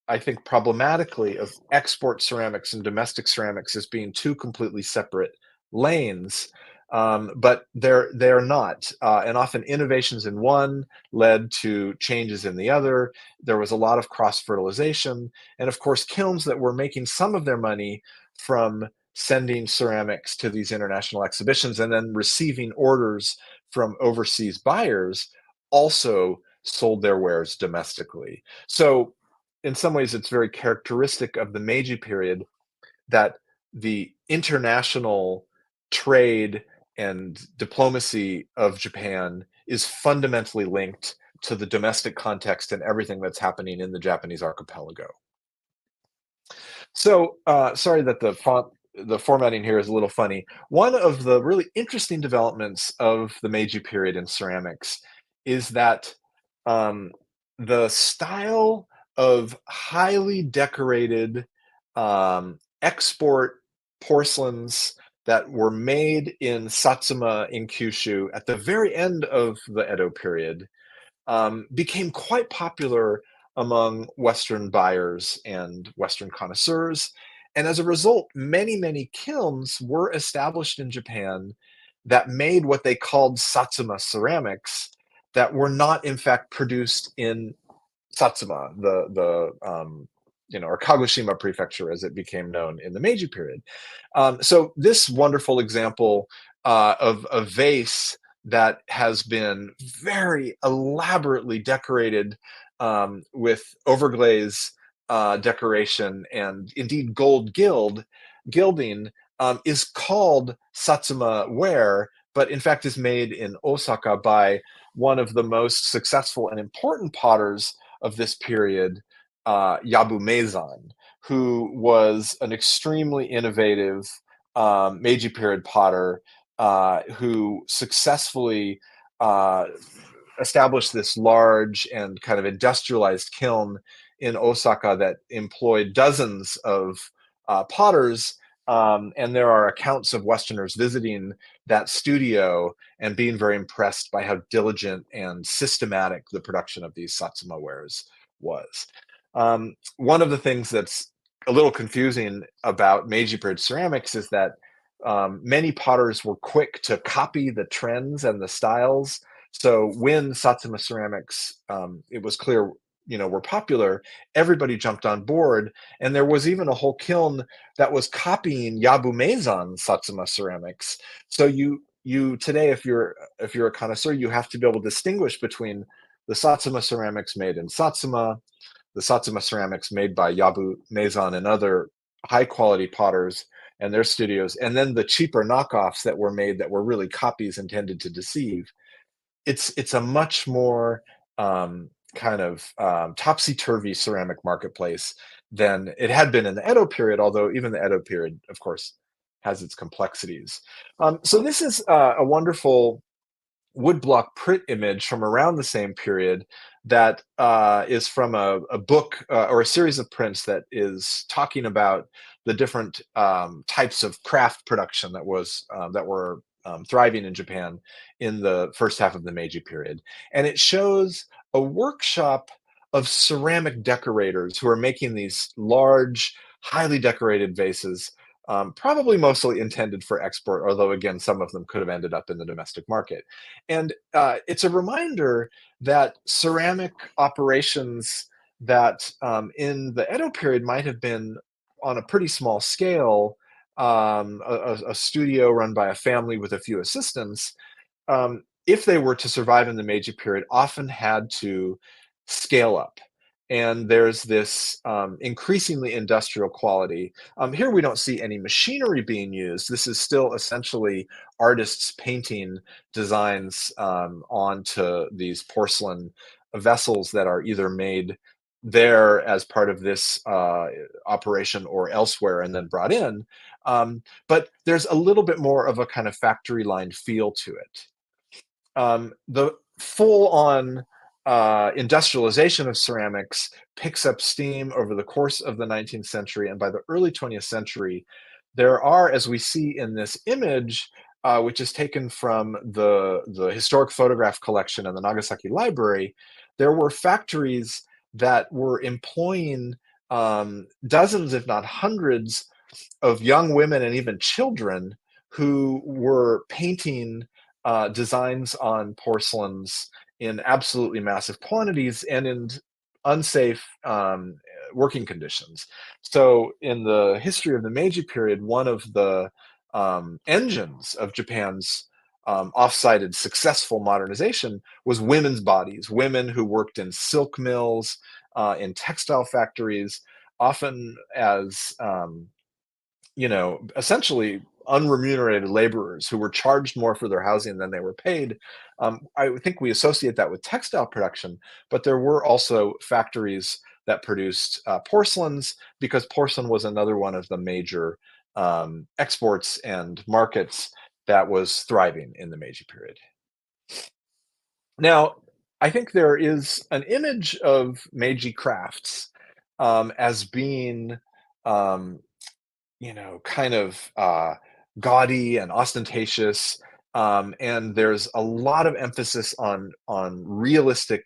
I think, problematically of export ceramics and domestic ceramics as being two completely separate lanes, but they're not. And often innovations in one led to changes in the other. There was a lot of cross fertilization, and of course, kilns that were making some of their money from sending ceramics to these international exhibitions and then receiving orders from overseas buyers also sold their wares domestically. So in some ways, it's very characteristic of the Meiji period that the international trade and diplomacy of Japan is fundamentally linked to the domestic context and everything that's happening in the Japanese archipelago. So, sorry that the formatting here is a little funny. One of the really interesting developments of the Meiji period in ceramics is that um, the style of highly decorated export porcelains that were made in Satsuma in Kyushu at the very end of the Edo period became quite popular among Western buyers and Western connoisseurs. And as a result, many, many kilns were established in Japan that made what they called Satsuma ceramics that were not, in fact, produced in Satsuma, or Kagoshima Prefecture, as it became known in the Meiji period. So this wonderful example of a vase that has been very elaborately decorated with overglaze decoration and indeed gold gilding is called Satsuma ware, but in fact is made in Osaka by one of the most successful and important potters of this period, Yabu Meizan, who was an extremely innovative Meiji period potter who successfully established this large and kind of industrialized kiln in Osaka that employed dozens of potters. And there are accounts of Westerners visiting that studio and being very impressed by how diligent and systematic the production of these Satsuma wares was. One of the things that's a little confusing about Meiji period ceramics is that many potters were quick to copy the trends and the styles. So when Satsuma ceramics, it was clear, were popular, everybody jumped on board. And there was even a whole kiln that was copying Yabu Meizan Satsuma ceramics. So you today, if you're a connoisseur, you have to be able to distinguish between the Satsuma ceramics made in Satsuma, the Satsuma ceramics made by Yabu Meizan and other high quality potters and their studios, and then the cheaper knockoffs that were made that were really copies intended to deceive. It's a much more kind of topsy-turvy ceramic marketplace than it had been in the Edo period, although even the Edo period, of course, has its complexities. So this is a wonderful woodblock print image from around the same period that is from a book or a series of prints that is talking about the different types of craft production that were thriving in Japan in the first half of the Meiji period. And it shows a workshop of ceramic decorators who are making these large, highly decorated vases, probably mostly intended for export, although again, some of them could have ended up in the domestic market. And it's a reminder that ceramic operations that in the Edo period might have been on a pretty small scale, a studio run by a family with a few assistants, if they were to survive in the Meiji period, often had to scale up. And there's this increasingly industrial quality. Here we don't see any machinery being used. This is still essentially artists painting designs onto these porcelain vessels that are either made there as part of this operation or elsewhere and then brought in. But there's a little bit more of a kind of factory line feel to it. The full-on industrialization of ceramics picks up steam over the course of the 19th century, and by the early 20th century, there are, as we see in this image, which is taken from the historic photograph collection in the Nagasaki Library, there were factories that were employing dozens, if not hundreds, of young women and even children who were painting designs on porcelains in absolutely massive quantities and in unsafe working conditions. So in the history of the Meiji period, one of the engines of Japan's off-sided successful modernization was women's bodies, women who worked in silk mills, in textile factories, often as essentially unremunerated laborers who were charged more for their housing than they were paid. I think we associate that with textile production, but there were also factories that produced porcelains, because porcelain was another one of the major exports and markets that was thriving in the Meiji period. Now, I think there is an image of Meiji crafts as being kind of gaudy and ostentatious, and there's a lot of emphasis on realistic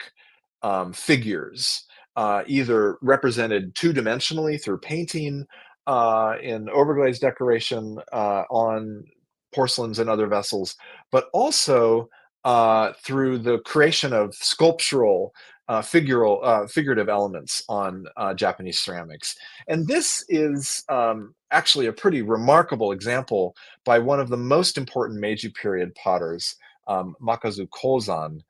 figures, either represented two-dimensionally through painting in overglaze decoration on porcelains and other vessels, but also through the creation of sculptural figurative elements on Japanese ceramics. And this is actually a pretty remarkable example by one of the most important Meiji period potters, Makazu Kozan.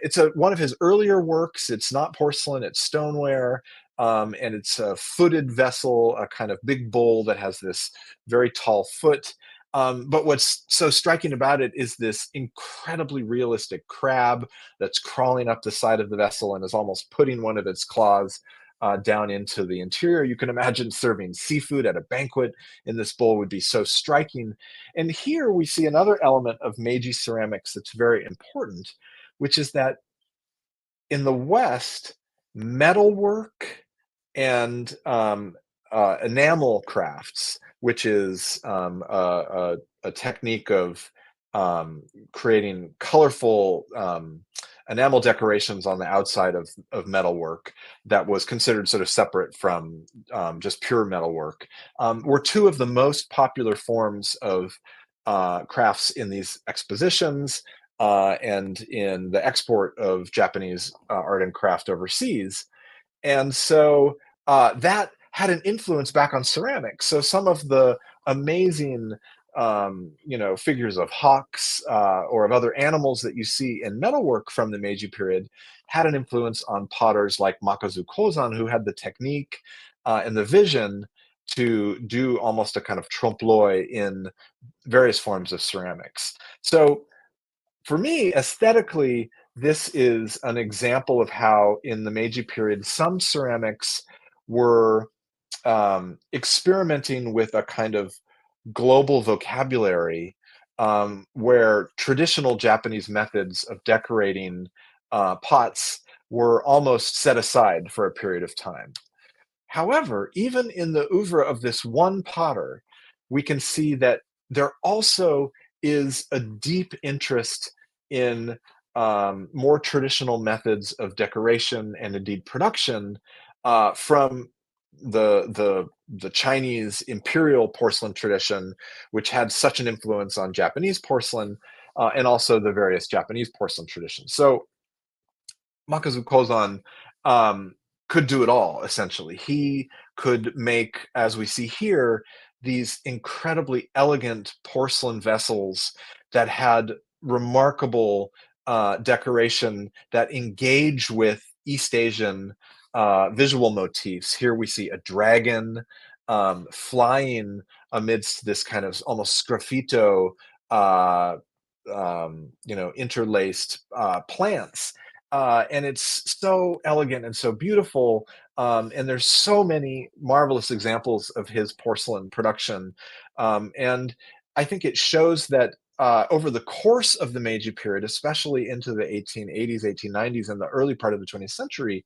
It's one of his earlier works. It's not porcelain, it's stoneware, and it's a footed vessel, a kind of big bowl that has this very tall foot. But what's so striking about it is this incredibly realistic crab that's crawling up the side of the vessel and is almost putting one of its claws down into the interior. You can imagine serving seafood at a banquet in this bowl would be so striking. And here we see another element of Meiji ceramics that's very important, which is that in the West, metalwork and enamel crafts, which is a technique of creating colorful enamel decorations on the outside of metalwork that was considered sort of separate from just pure metalwork, were two of the most popular forms of crafts in these expositions and in the export of Japanese art and craft overseas. And so that had an influence back on ceramics. So some of the amazing, figures of hawks or of other animals that you see in metalwork from the Meiji period had an influence on potters like Makazu Kozan, who had the technique and the vision to do almost a kind of trompe l'oeil in various forms of ceramics. So for me, aesthetically, this is an example of how in the Meiji period, some ceramics were experimenting with a kind of global vocabulary where traditional Japanese methods of decorating pots were almost set aside for a period of time. However, even in the oeuvre of this one potter, we can see that there also is a deep interest in more traditional methods of decoration and indeed production from the Chinese imperial porcelain tradition, which had such an influence on Japanese porcelain, and also the various Japanese porcelain traditions. So Makazu Kozan could do it all, essentially. He could make, as we see here, these incredibly elegant porcelain vessels that had remarkable decoration that engage with East Asian visual motifs. Here we see a dragon flying amidst this kind of almost sgraffito, interlaced plants. And it's so elegant and so beautiful. And there's so many marvelous examples of his porcelain production. And I think it shows that over the course of the Meiji period, especially into the 1880s, 1890s, and the early part of the 20th century,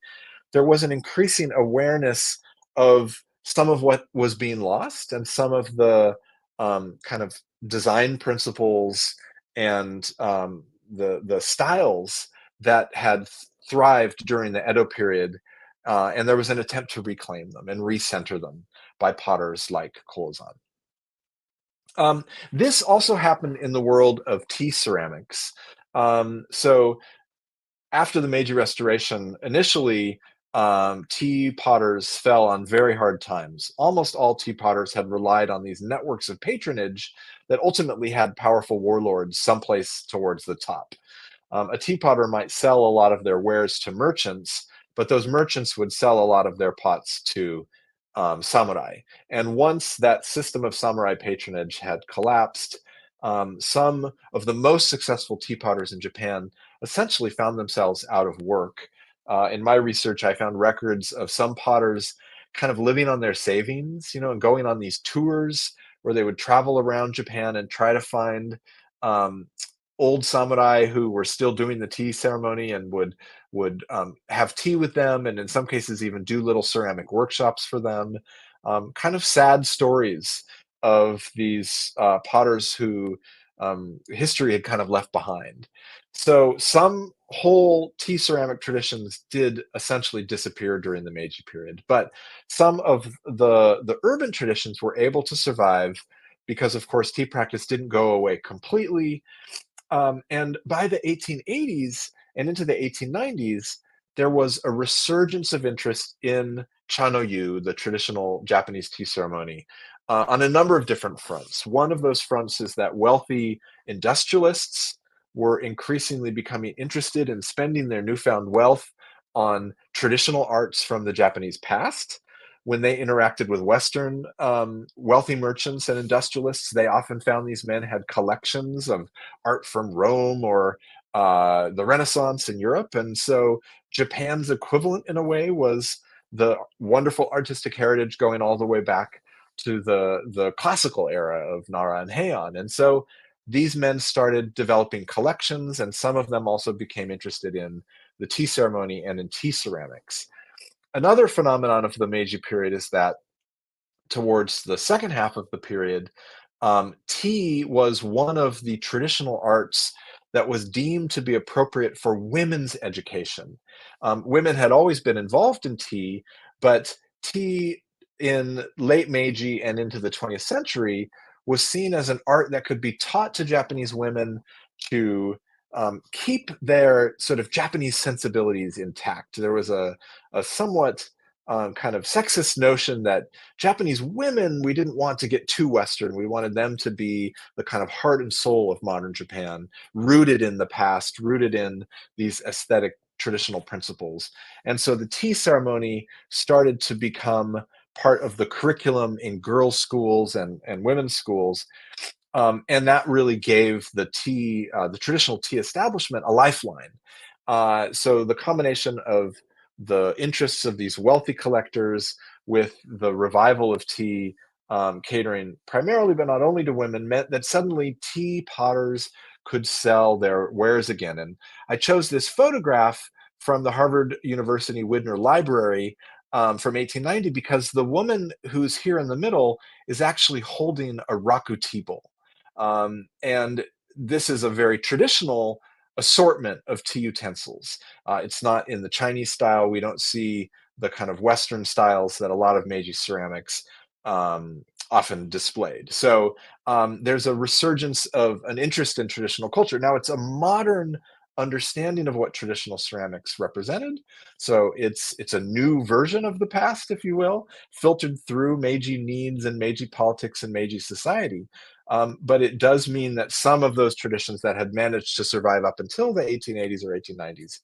there was an increasing awareness of some of what was being lost and some of the kind of design principles and the styles that had thrived during the Edo period, and there was an attempt to reclaim them and recenter them by potters like Kozan. This also happened in the world of tea ceramics. So after the Meiji Restoration, initially, tea potters fell on very hard times. Almost all tea potters had relied on these networks of patronage that ultimately had powerful warlords someplace towards the top. A tea potter might sell a lot of their wares to merchants, but those merchants would sell a lot of their pots to samurai. And once that system of samurai patronage had collapsed, some of the most successful tea potters in Japan essentially found themselves out of work. In my research, I found records of some potters kind of living on their savings, and going on these tours where they would travel around Japan and try to find um, old samurai who were still doing the tea ceremony and would have tea with them, and in some cases even do little ceramic workshops for them. Kind of sad stories of these potters who history had kind of left behind. So some whole tea ceramic traditions did essentially disappear during the Meiji period, but some of the urban traditions were able to survive because, of course, tea practice didn't go away completely. And by the 1880s and into the 1890s, there was a resurgence of interest in chanoyu, the traditional Japanese tea ceremony, on a number of different fronts. One of those fronts is that wealthy industrialists were increasingly becoming interested in spending their newfound wealth on traditional arts from the Japanese past. When they interacted with Western wealthy merchants and industrialists, they often found these men had collections of art from Rome or the Renaissance in Europe. And so Japan's equivalent, in a way, was the wonderful artistic heritage going all the way back to the classical era of Nara and Heian. And so these men started developing collections, and some of them also became interested in the tea ceremony and in tea ceramics. Another phenomenon of the Meiji period is that towards the second half of the period, tea was one of the traditional arts that was deemed to be appropriate for women's education. Women had always been involved in tea, but tea in late Meiji and into the 20th century was seen as an art that could be taught to Japanese women to keep their sort of Japanese sensibilities intact. There was a somewhat kind of sexist notion that Japanese women, we didn't want to get too Western. We wanted them to be the kind of heart and soul of modern Japan, rooted in the past, rooted in these aesthetic traditional principles. And so the tea ceremony started to become part of the curriculum in girls' schools and women's schools. And that really gave the traditional tea establishment a lifeline. So the combination of the interests of these wealthy collectors with the revival of tea, catering primarily, but not only to women, meant that suddenly tea potters could sell their wares again. And I chose this photograph from the Harvard University Widner Library from 1890 because the woman who's here in the middle is actually holding a raku tea bowl. And this is a very traditional assortment of tea utensils. It's not in the Chinese style. We don't see the kind of Western styles that a lot of Meiji ceramics often displayed. So there's a resurgence of an interest in traditional culture. Now, it's a modern understanding of what traditional ceramics represented. So it's a new version of the past, if you will, filtered through Meiji needs and Meiji politics and Meiji society. But it does mean that some of those traditions that had managed to survive up until the 1880s or 1890s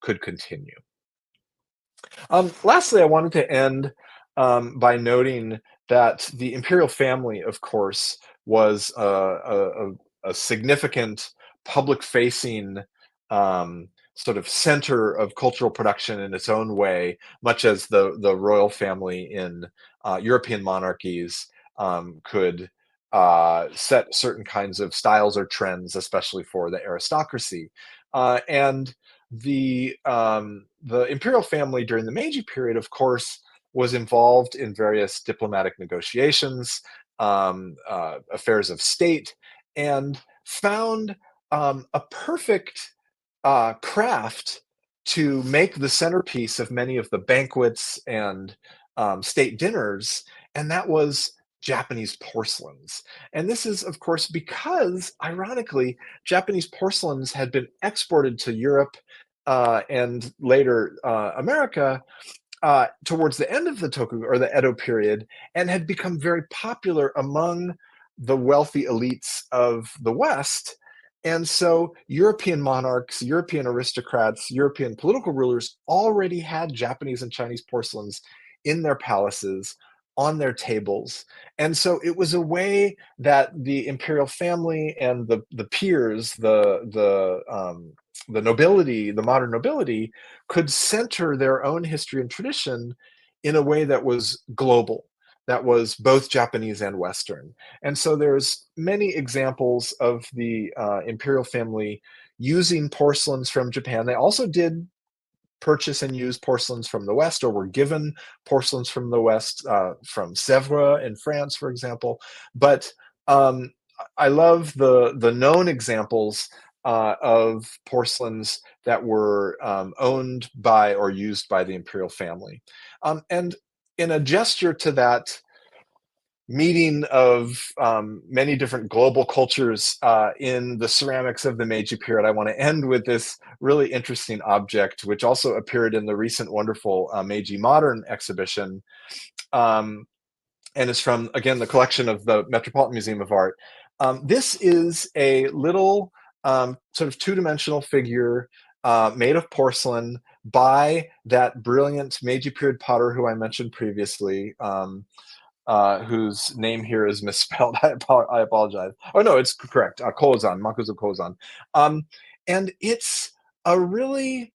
could continue. Lastly, I wanted to end by noting that the imperial family, of course, was a significant public-facing sort of center of cultural production in its own way, much as the royal family in European monarchies could set certain kinds of styles or trends, especially for the aristocracy. And the imperial family during the Meiji period, of course, was involved in various diplomatic negotiations, affairs of state, and found a perfect craft to make the centerpiece of many of the banquets and state dinners, and that was Japanese porcelains. And this is, of course, because, ironically, Japanese porcelains had been exported to Europe and later America towards the end of the Tokugawa or the Edo period, and had become very popular among the wealthy elites of the West. And so European monarchs, European aristocrats, European political rulers already had Japanese and Chinese porcelains in their palaces, on their tables. And so it was a way that the imperial family and the peers, the nobility, the modern nobility, could center their own history and tradition in a way that was global, that was both Japanese and Western. And so there's many examples of the imperial family using porcelains from Japan. They also did purchase and use porcelains from the West, or were given porcelains from the West, from Sèvres in France, for example. But I love the known examples of porcelains that were owned by or used by the imperial family. And in a gesture to that meeting of many different global cultures in the ceramics of the Meiji period, I want to end with this really interesting object, which also appeared in the recent wonderful Meiji Modern exhibition, and is from, again, the collection of the Metropolitan Museum of Art. This is a little sort of two-dimensional figure made of porcelain by that brilliant Meiji period potter who I mentioned previously, whose name here is misspelled. I apologize. Oh no, it's correct. Kozan, Makuzu Kozan. And it's a really,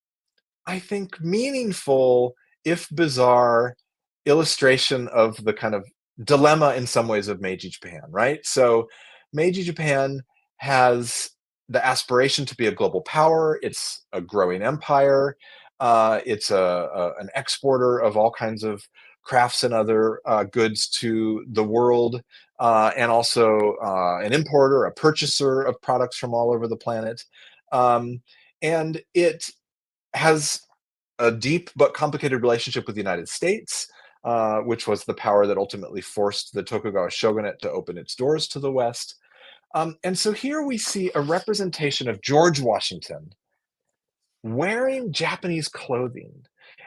I think, meaningful, if bizarre, illustration of the kind of dilemma in some ways of Meiji Japan, right? So Meiji Japan has the aspiration to be a global power. It's a growing empire. It's an exporter of all kinds of crafts and other goods to the world, and also an importer, a purchaser of products from all over the planet. And it has a deep but complicated relationship with the United States, which was the power that ultimately forced the Tokugawa shogunate to open its doors to the West. And so here we see a representation of George Washington wearing Japanese clothing.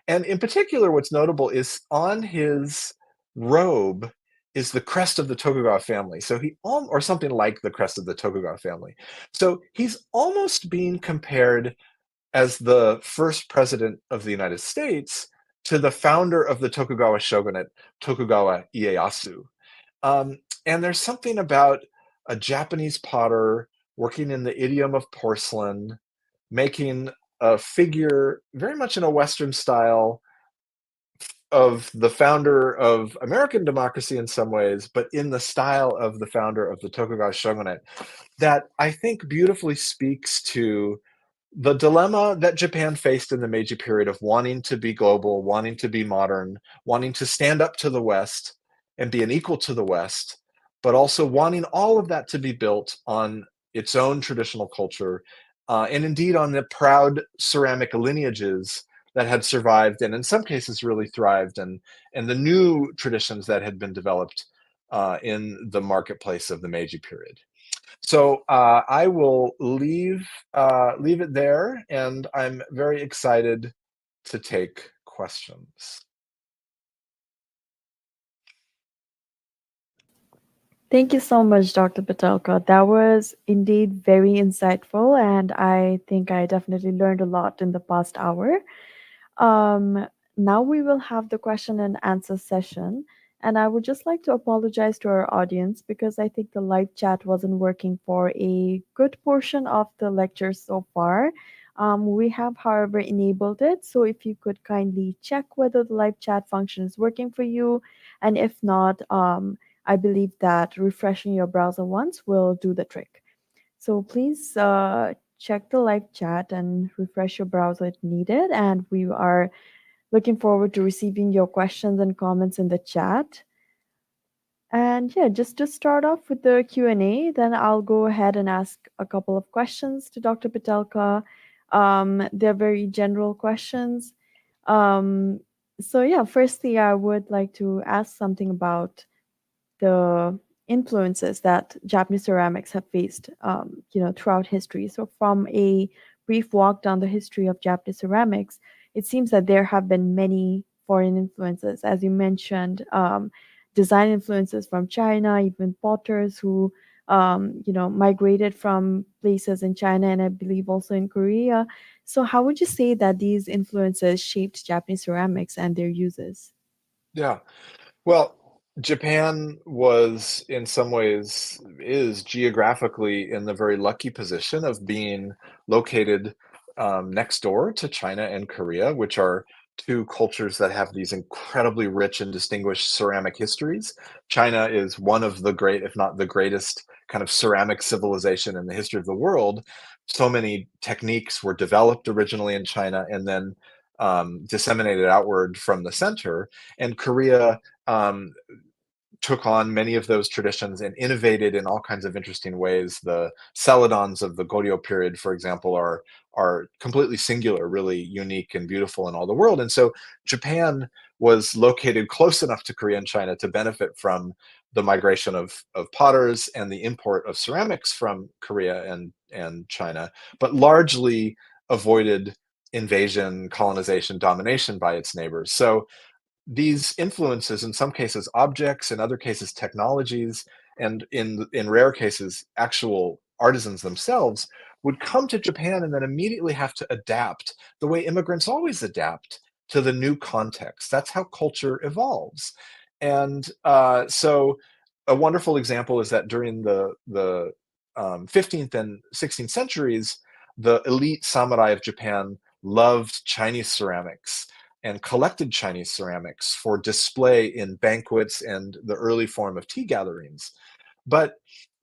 And in particular, what's notable is on his robe is the crest of the Tokugawa family. So or something like the crest of the Tokugawa family. So he's almost being compared as the first president of the United States to the founder of the Tokugawa shogunate, Tokugawa Ieyasu. And there's something about a Japanese potter working in the idiom of porcelain, making a figure very much in a Western style of the founder of American democracy in some ways, but in the style of the founder of the Tokugawa shogunate, that I think beautifully speaks to the dilemma that Japan faced in the Meiji period of wanting to be global, wanting to be modern, wanting to stand up to the West and be an equal to the West, but also wanting all of that to be built on its own traditional culture, and indeed on the proud ceramic lineages that had survived and in some cases really thrived, and the new traditions that had been developed in the marketplace of the Meiji period. So I will leave it there, and I'm very excited to take questions. Thank you so much, Dr. Pitelka. That was indeed very insightful, and I think I definitely learned a lot in the past hour. Um, Now we will have the question and answer session. And I would just like to apologize to our audience because I think the live chat wasn't working for a good portion of the lecture so far. We have, however, enabled it. So if you could kindly check whether the live chat function is working for you. And if not, I believe that refreshing your browser once will do the trick. So please check the live chat and refresh your browser if needed. And we are looking forward to receiving your questions and comments in the chat. And yeah, just to start off with the Q&A, then I'll go ahead and ask a couple of questions to Dr. Pitelka. They're very general questions. Um, so yeah, firstly, I would like to ask something about the influences that Japanese ceramics have faced, throughout history. So, from a brief walk down the history of Japanese ceramics, it seems that there have been many foreign influences, as you mentioned, design influences from China, even potters who, migrated from places in China and I believe also in Korea. So, how would you say that these influences shaped Japanese ceramics and their uses? Yeah. Well, Japan was in some ways is geographically in the very lucky position of being located next door to China and Korea, which are two cultures that have these incredibly rich and distinguished ceramic histories. China is one of the great, if not the greatest, kind of ceramic civilization in the history of the world. So many techniques were developed originally in China and then disseminated outward from the center. And Korea um, took on many of those traditions and innovated in all kinds of interesting ways. The celadons of the Goryeo period, for example, are completely singular, really unique and beautiful in all the world. And so Japan was located close enough to Korea and China to benefit from the migration of potters and the import of ceramics from Korea and China, but largely avoided invasion, colonization, domination by its neighbors. So these influences, in some cases objects, in other cases technologies, and in rare cases actual artisans themselves, would come to Japan and then immediately have to adapt the way immigrants always adapt to the new context. That's how culture evolves. And so a wonderful example is that during the 15th and 16th centuries, the elite samurai of Japan loved Chinese ceramics and collected Chinese ceramics for display in banquets and the early form of tea gatherings. But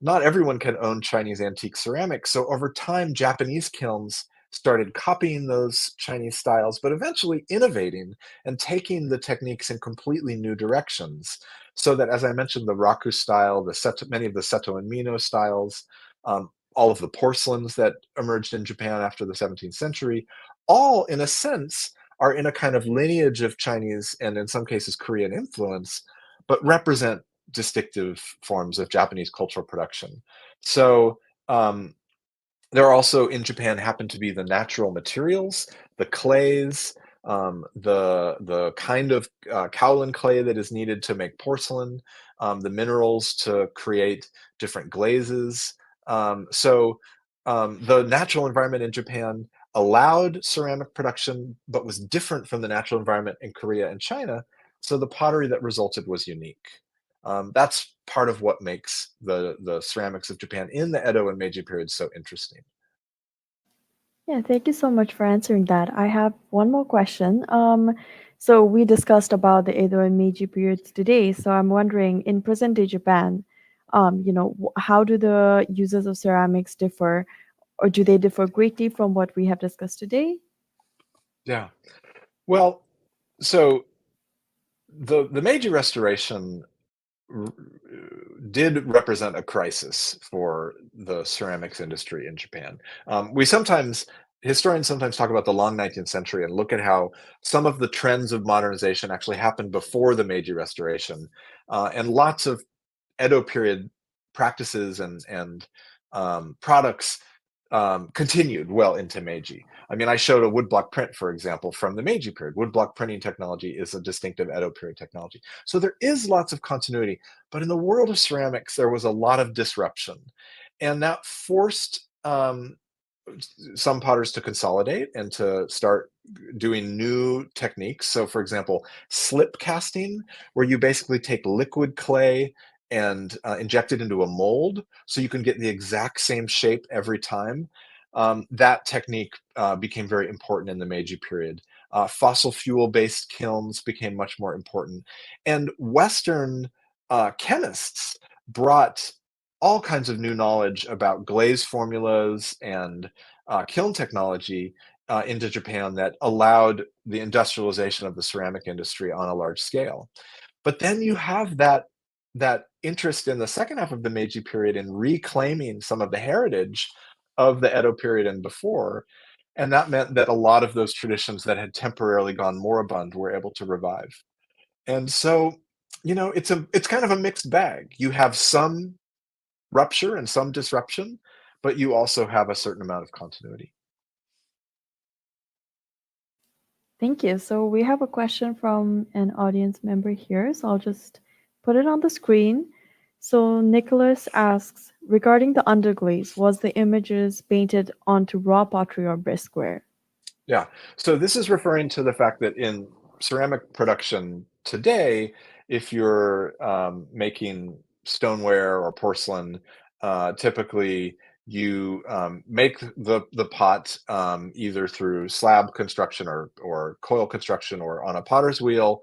not everyone can own Chinese antique ceramics. So over time, Japanese kilns started copying those Chinese styles, but eventually innovating and taking the techniques in completely new directions. So that, as I mentioned, the Raku style, many of the Seto and Mino styles, all of the porcelains that emerged in Japan after the 17th century, all, in a sense, are in a kind of lineage of Chinese and in some cases Korean influence, but represent distinctive forms of Japanese cultural production. So there are also in Japan happen to be the natural materials, the clays, the kind of kaolin clay that is needed to make porcelain, the minerals to create different glazes. The natural environment in Japan allowed ceramic production, but was different from the natural environment in Korea and China. So the pottery that resulted was unique. That's part of what makes the ceramics of Japan in the Edo and Meiji periods so interesting. Yeah, thank you so much for answering that. I have one more question. So we discussed about the Edo and Meiji periods today. So I'm wondering, in present day Japan, how do the uses of ceramics differ, or do they differ greatly from what we have discussed today? Yeah. Well, so the Meiji Restoration did represent a crisis for the ceramics industry in Japan. We sometimes Historians sometimes talk about the long 19th century and look at how some of the trends of modernization actually happened before the Meiji Restoration, and lots of Edo period practices and products continued well into Meiji. I mean, I showed a woodblock print, for example, from the Meiji period. Woodblock printing technology is a distinctive Edo period technology. So there is lots of continuity, but in the world of ceramics, there was a lot of disruption. And that forced some potters to consolidate and to start doing new techniques. So, for example, slip casting, where you basically take liquid clay and inject it into a mold so you can get the exact same shape every time. That technique became very important in the Meiji period. Fossil fuel based kilns became much more important. And Western chemists brought all kinds of new knowledge about glaze formulas and kiln technology into Japan that allowed the industrialization of the ceramic industry on a large scale. But then you have that interest in the second half of the Meiji period in reclaiming some of the heritage of the Edo period and before, and that meant that a lot of those traditions that had temporarily gone moribund were able to revive. And so, it's kind of a mixed bag. You have some rupture and some disruption, but you also have a certain amount of continuity. Thank you. So we have a question from an audience member here. So I'll just put it on the screen. So Nicholas asks, regarding the underglaze, was the images painted onto raw pottery or bisqueware? Yeah. So this is referring to the fact that in ceramic production today, if you're making stoneware or porcelain, typically you make the pot either through slab construction or coil construction or on a potter's wheel.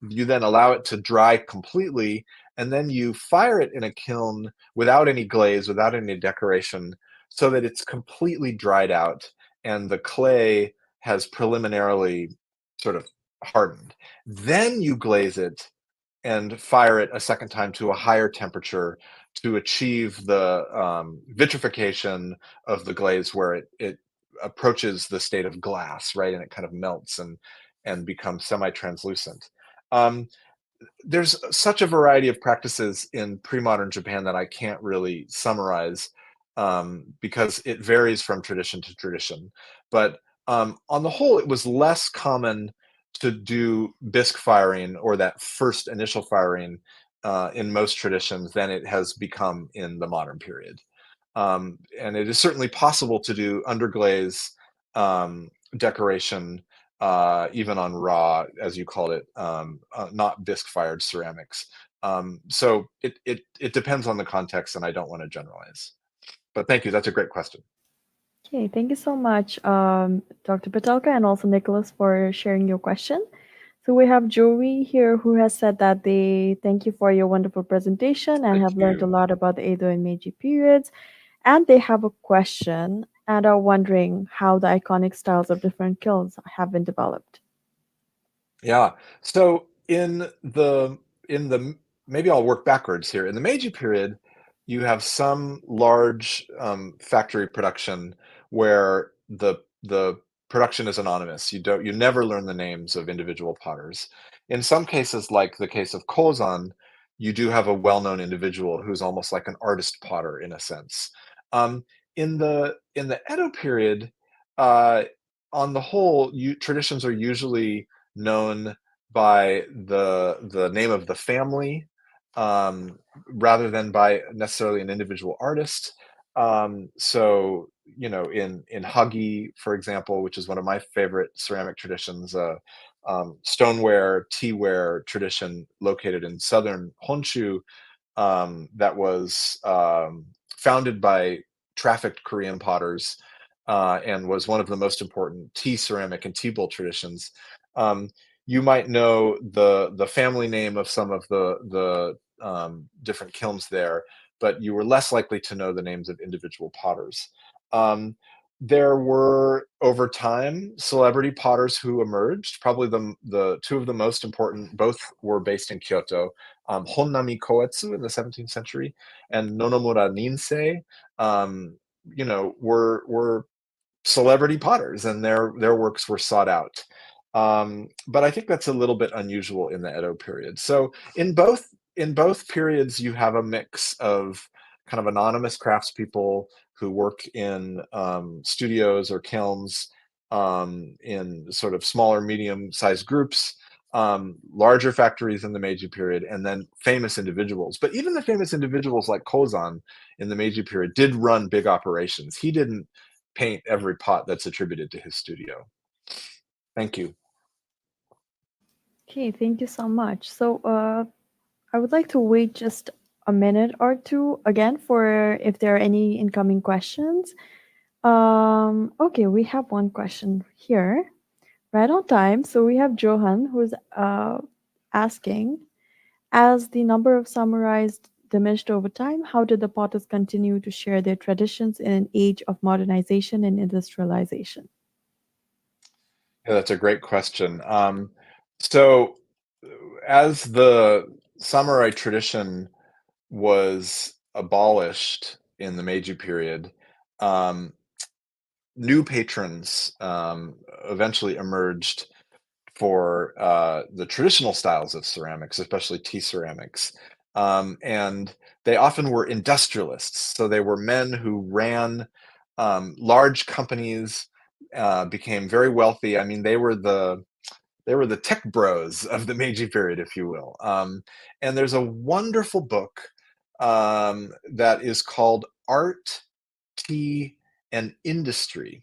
You then allow it to dry completely, and then you fire it in a kiln without any glaze, without any decoration, so that it's completely dried out and the clay has preliminarily sort of hardened. Then you glaze it and fire it a second time to a higher temperature to achieve the vitrification of the glaze where it approaches the state of glass, right? And it kind of melts and becomes semi-translucent. Um, there's such a variety of practices in pre-modern Japan that I can't really summarize because it varies from tradition to tradition. But on the whole, it was less common to do bisque firing or that first initial firing in most traditions than it has become in the modern period. And it is certainly possible to do underglaze decoration even on raw, as you called it, not bisque-fired ceramics. So it depends on the context, and I don't want to generalize. But thank you. That's a great question. Okay, thank you so much, Dr. Pitelka, and also Nicholas for sharing your question. So we have Joey here who has said that they thank you for your wonderful presentation and Thank have learned a you. lot about the Edo and Meiji periods. And they have a question and are wondering how the iconic styles of different kilns have been developed. Yeah. So in the maybe I'll work backwards here. In the Meiji period, you have some large factory production where the production is anonymous. You never learn the names of individual potters. In some cases, like the case of Kozan, you do have a well-known individual who's almost like an artist potter in a sense. Um, in the Edo period, uh, on the whole, traditions are usually known by the name of the family um, rather than by necessarily an individual artist. So in Hagi, for example, which is one of my favorite ceramic traditions, stoneware, teaware tradition located in southern Honshu, that was founded by trafficked Korean potters and was one of the most important tea ceramic and tea bowl traditions. Um, you might know the family name of some of the different kilns there, but you were less likely to know the names of individual potters. Um, there were over time celebrity potters who emerged. Probably the two of the most important. Both were based in Kyoto. Honnami Koetsu in the 17th century, and Nonomura Ninsei, were celebrity potters, and their works were sought out. But I think that's a little bit unusual in the Edo period. So in both periods, you have a mix of kind of anonymous craftspeople who work in studios or kilns in sort of smaller, medium-sized groups, larger factories in the Meiji period, and then famous individuals. But even the famous individuals like Kozan in the Meiji period did run big operations. He didn't paint every pot that's attributed to his studio. Thank you. Okay, thank you so much. So, I would like to wait just a minute or two again for if there are any incoming questions. Okay, we have one question here, right on time. So we have Johan who's asking, as the number of samurais diminished over time, how did the potters continue to share their traditions in an age of modernization and industrialization? Yeah, that's a great question. So, as the samurai tradition was abolished in the Meiji period, um, new patrons eventually emerged for the traditional styles of ceramics, especially tea ceramics. And they often were industrialists. So they were men who ran large companies, became very wealthy. I mean, they were the tech bros of the Meiji period, if you will. And there's a wonderful book that is called Art, Tea, and Industry,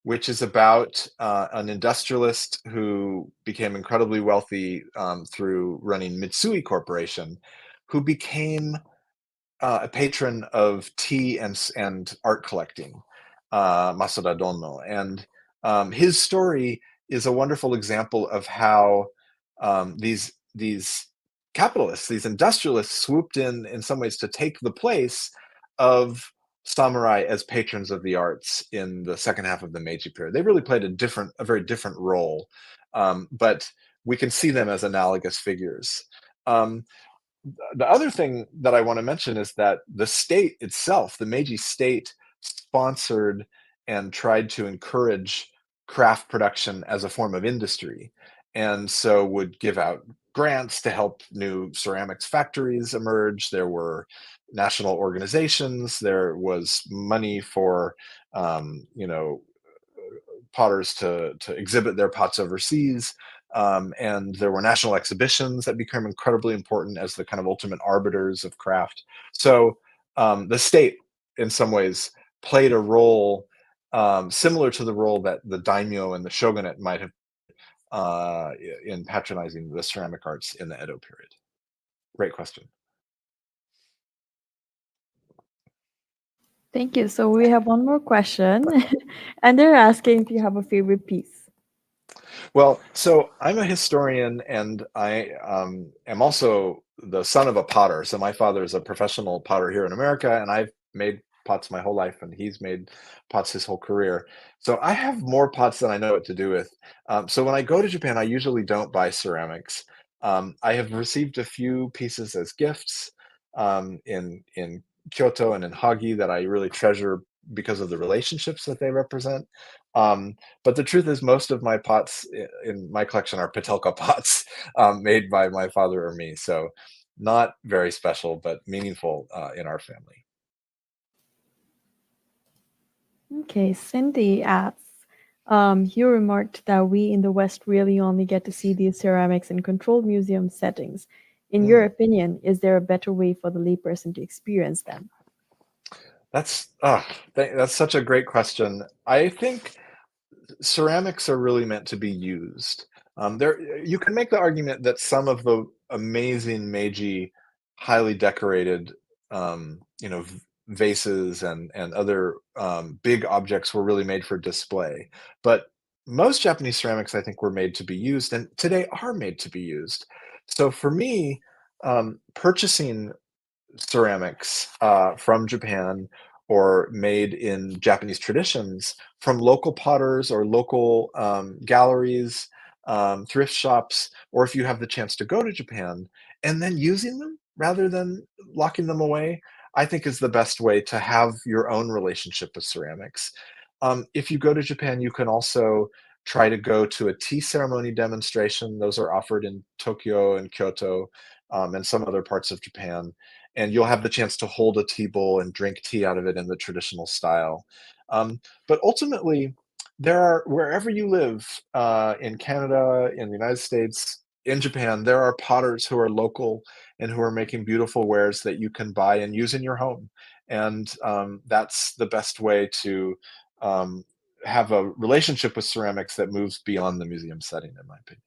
which is about an industrialist who became incredibly wealthy through running Mitsui Corporation, who became a patron of tea and art collecting, Masada Dono. And his story is a wonderful example of how these capitalists, these industrialists, swooped in some ways to take the place of samurai as patrons of the arts in the second half of the Meiji period. They really played a very different role, but we can see them as analogous figures. Um, the other thing that I want to mention is that the state itself, the Meiji state, sponsored and tried to encourage craft production as a form of industry, and so would give out grants to help new ceramics factories emerge. There were national organizations. There was money for, potters to exhibit their pots overseas. And there were national exhibitions that became incredibly important as the kind of ultimate arbiters of craft. So the state, in some ways, played a role similar to the role that the daimyo and the shogunate might have uh, in patronizing the ceramic arts in the Edo period. Great question. Thank you. So we have one more question, and they're asking if you have a favorite piece. Well, so I'm a historian, and I am also the son of a potter. So my father is a professional potter here in America, and I've made pots my whole life, and he's made pots his whole career. So I have more pots than I know what to do with. So when I go to Japan, I usually don't buy ceramics. I have received a few pieces as gifts in Kyoto and in Hagi that I really treasure because of the relationships that they represent. But the truth is, most of my pots in my collection are Pitelka pots made by my father or me. So not very special, but meaningful in our family. Okay, Cindy asks, you remarked that we in the West really only get to see these ceramics in controlled museum settings. In your Mm, opinion, is there a better way for the layperson to experience them? that's that's such a great question. I think ceramics are really meant to be used. You can make the argument that some of the amazing Meiji, highly decorated, vases and other big objects were really made for display. But most Japanese ceramics, I think, were made to be used, and today are made to be used. So for me, purchasing ceramics from Japan or made in Japanese traditions from local potters or local galleries, thrift shops, or if you have the chance to go to Japan and then using them rather than locking them away, I think is the best way to have your own relationship with ceramics. If you go to Japan, you can also try to go to a tea ceremony demonstration. Those are offered in Tokyo and Kyoto, and some other parts of Japan. And you'll have the chance to hold a tea bowl and drink tea out of it in the traditional style. But ultimately, there are, wherever you live, in Canada, in the United States, in Japan, there are potters who are local and who are making beautiful wares that you can buy and use in your home. And that's the best way to um, have a relationship with ceramics that moves beyond the museum setting, in my opinion.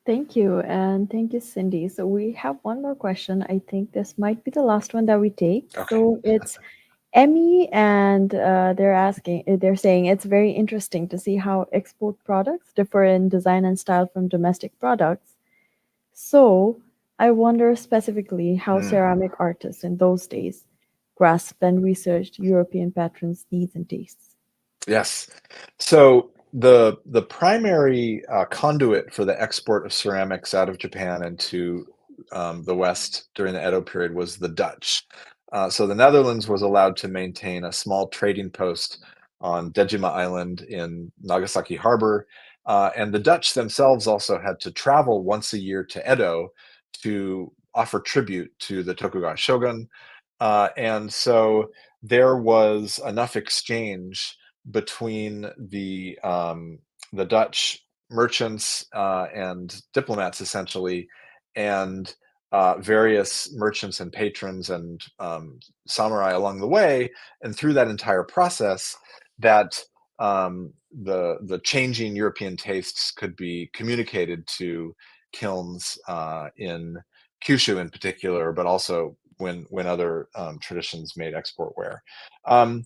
Thank you, and thank you, Cindy. So we have one more question. I think this might be the last one that we take. Okay. So it's Emmy, and they're saying it's very interesting to see how export products differ in design and style from domestic products. So I wonder specifically how Mm. ceramic artists in those days grasped and researched European patrons' needs and tastes. Yes. So the primary conduit for the export of ceramics out of Japan into the West during the Edo period was the Dutch. So the Netherlands was allowed to maintain a small trading post on Dejima Island in Nagasaki Harbor, and the Dutch themselves also had to travel once a year to Edo to offer tribute to the Tokugawa shogun, and so there was enough exchange between the Dutch merchants and diplomats, essentially, and various merchants and patrons and samurai along the way, and through that entire process, that the changing European tastes could be communicated to kilns in Kyushu in particular, but also when other traditions made export ware. Um,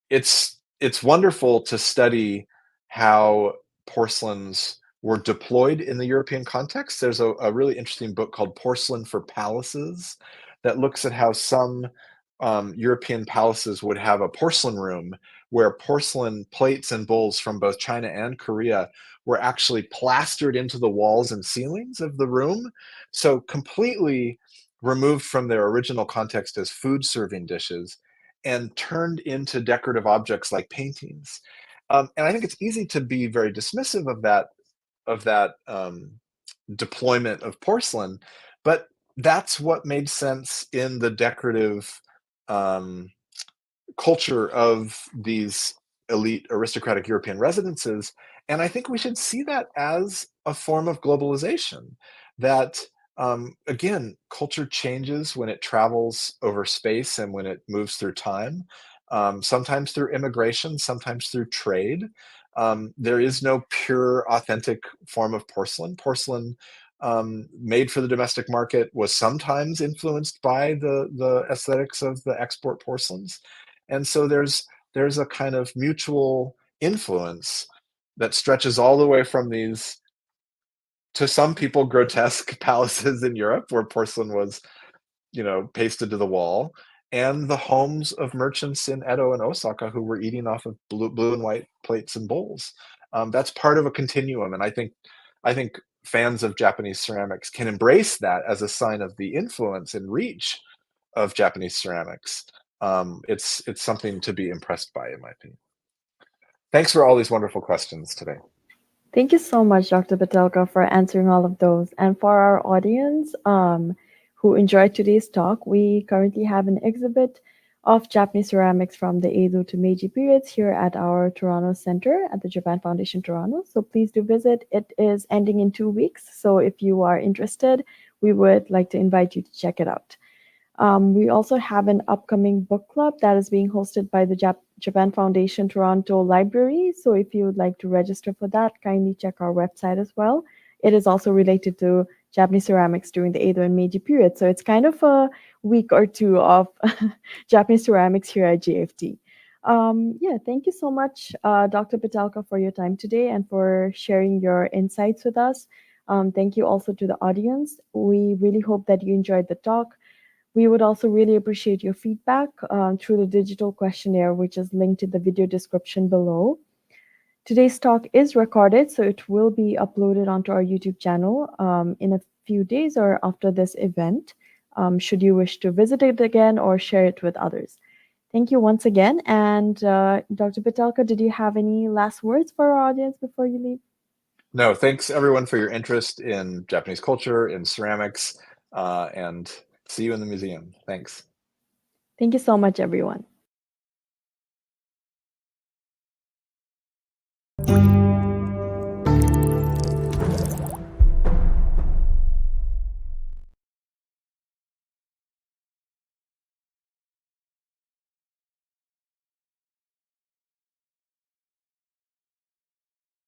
it's wonderful to study how porcelains were deployed in the European context. There's a really interesting book called Porcelain for Palaces that looks at how some European palaces would have a porcelain room where porcelain plates and bowls from both China and Korea were actually plastered into the walls and ceilings of the room. So completely removed from their original context as food serving dishes and turned into decorative objects like paintings. And I think it's easy to be very dismissive of that deployment of porcelain, but that's what made sense in the decorative um, culture of these elite aristocratic European residences. And I think we should see that as a form of globalization. That, again, culture changes when it travels over space and when it moves through time, sometimes through immigration, sometimes through trade. There is no pure, authentic form of porcelain. Porcelain made for the domestic market was sometimes influenced by the aesthetics of the export porcelains, and so there's a kind of mutual influence that stretches all the way from these, to some people, grotesque palaces in Europe where porcelain was, pasted to the wall, and the homes of merchants in Edo and Osaka who were eating off of blue and white plates and bowls. That's part of a continuum, and I think fans of Japanese ceramics can embrace that as a sign of the influence and reach of Japanese ceramics. It's something to be impressed by, in my opinion. Thanks for all these wonderful questions today. Thank you so much, Dr. Patelka, for answering all of those. And for our audience who enjoyed today's talk, we currently have an exhibit of Japanese ceramics from the Edo to Meiji periods here at our Toronto Center at the Japan Foundation Toronto. So please do visit. It is ending in 2 weeks. So if you are interested, we would like to invite you to check it out. We also have an upcoming book club that is being hosted by the Japan Foundation Toronto Library. So if you would like to register for that, kindly check our website as well. It is also related to Japanese ceramics during the Edo and Meiji period. So it's kind of a week or two of Japanese ceramics here at JFT. Yeah, thank you so much, Dr. Pitelka, for your time today and for sharing your insights with us. Thank you also to the audience. We really hope that you enjoyed the talk. We would also really appreciate your feedback through the digital questionnaire, which is linked in the video description below. Today's talk is recorded, so it will be uploaded onto our YouTube channel in a few days or after this event, should you wish to visit it again or share it with others. Thank you once again. And Dr. Pitelka, did you have any last words for our audience before you leave? No, thanks everyone for your interest in Japanese culture, in ceramics, and see you in the museum. Thanks. Thank you so much, everyone.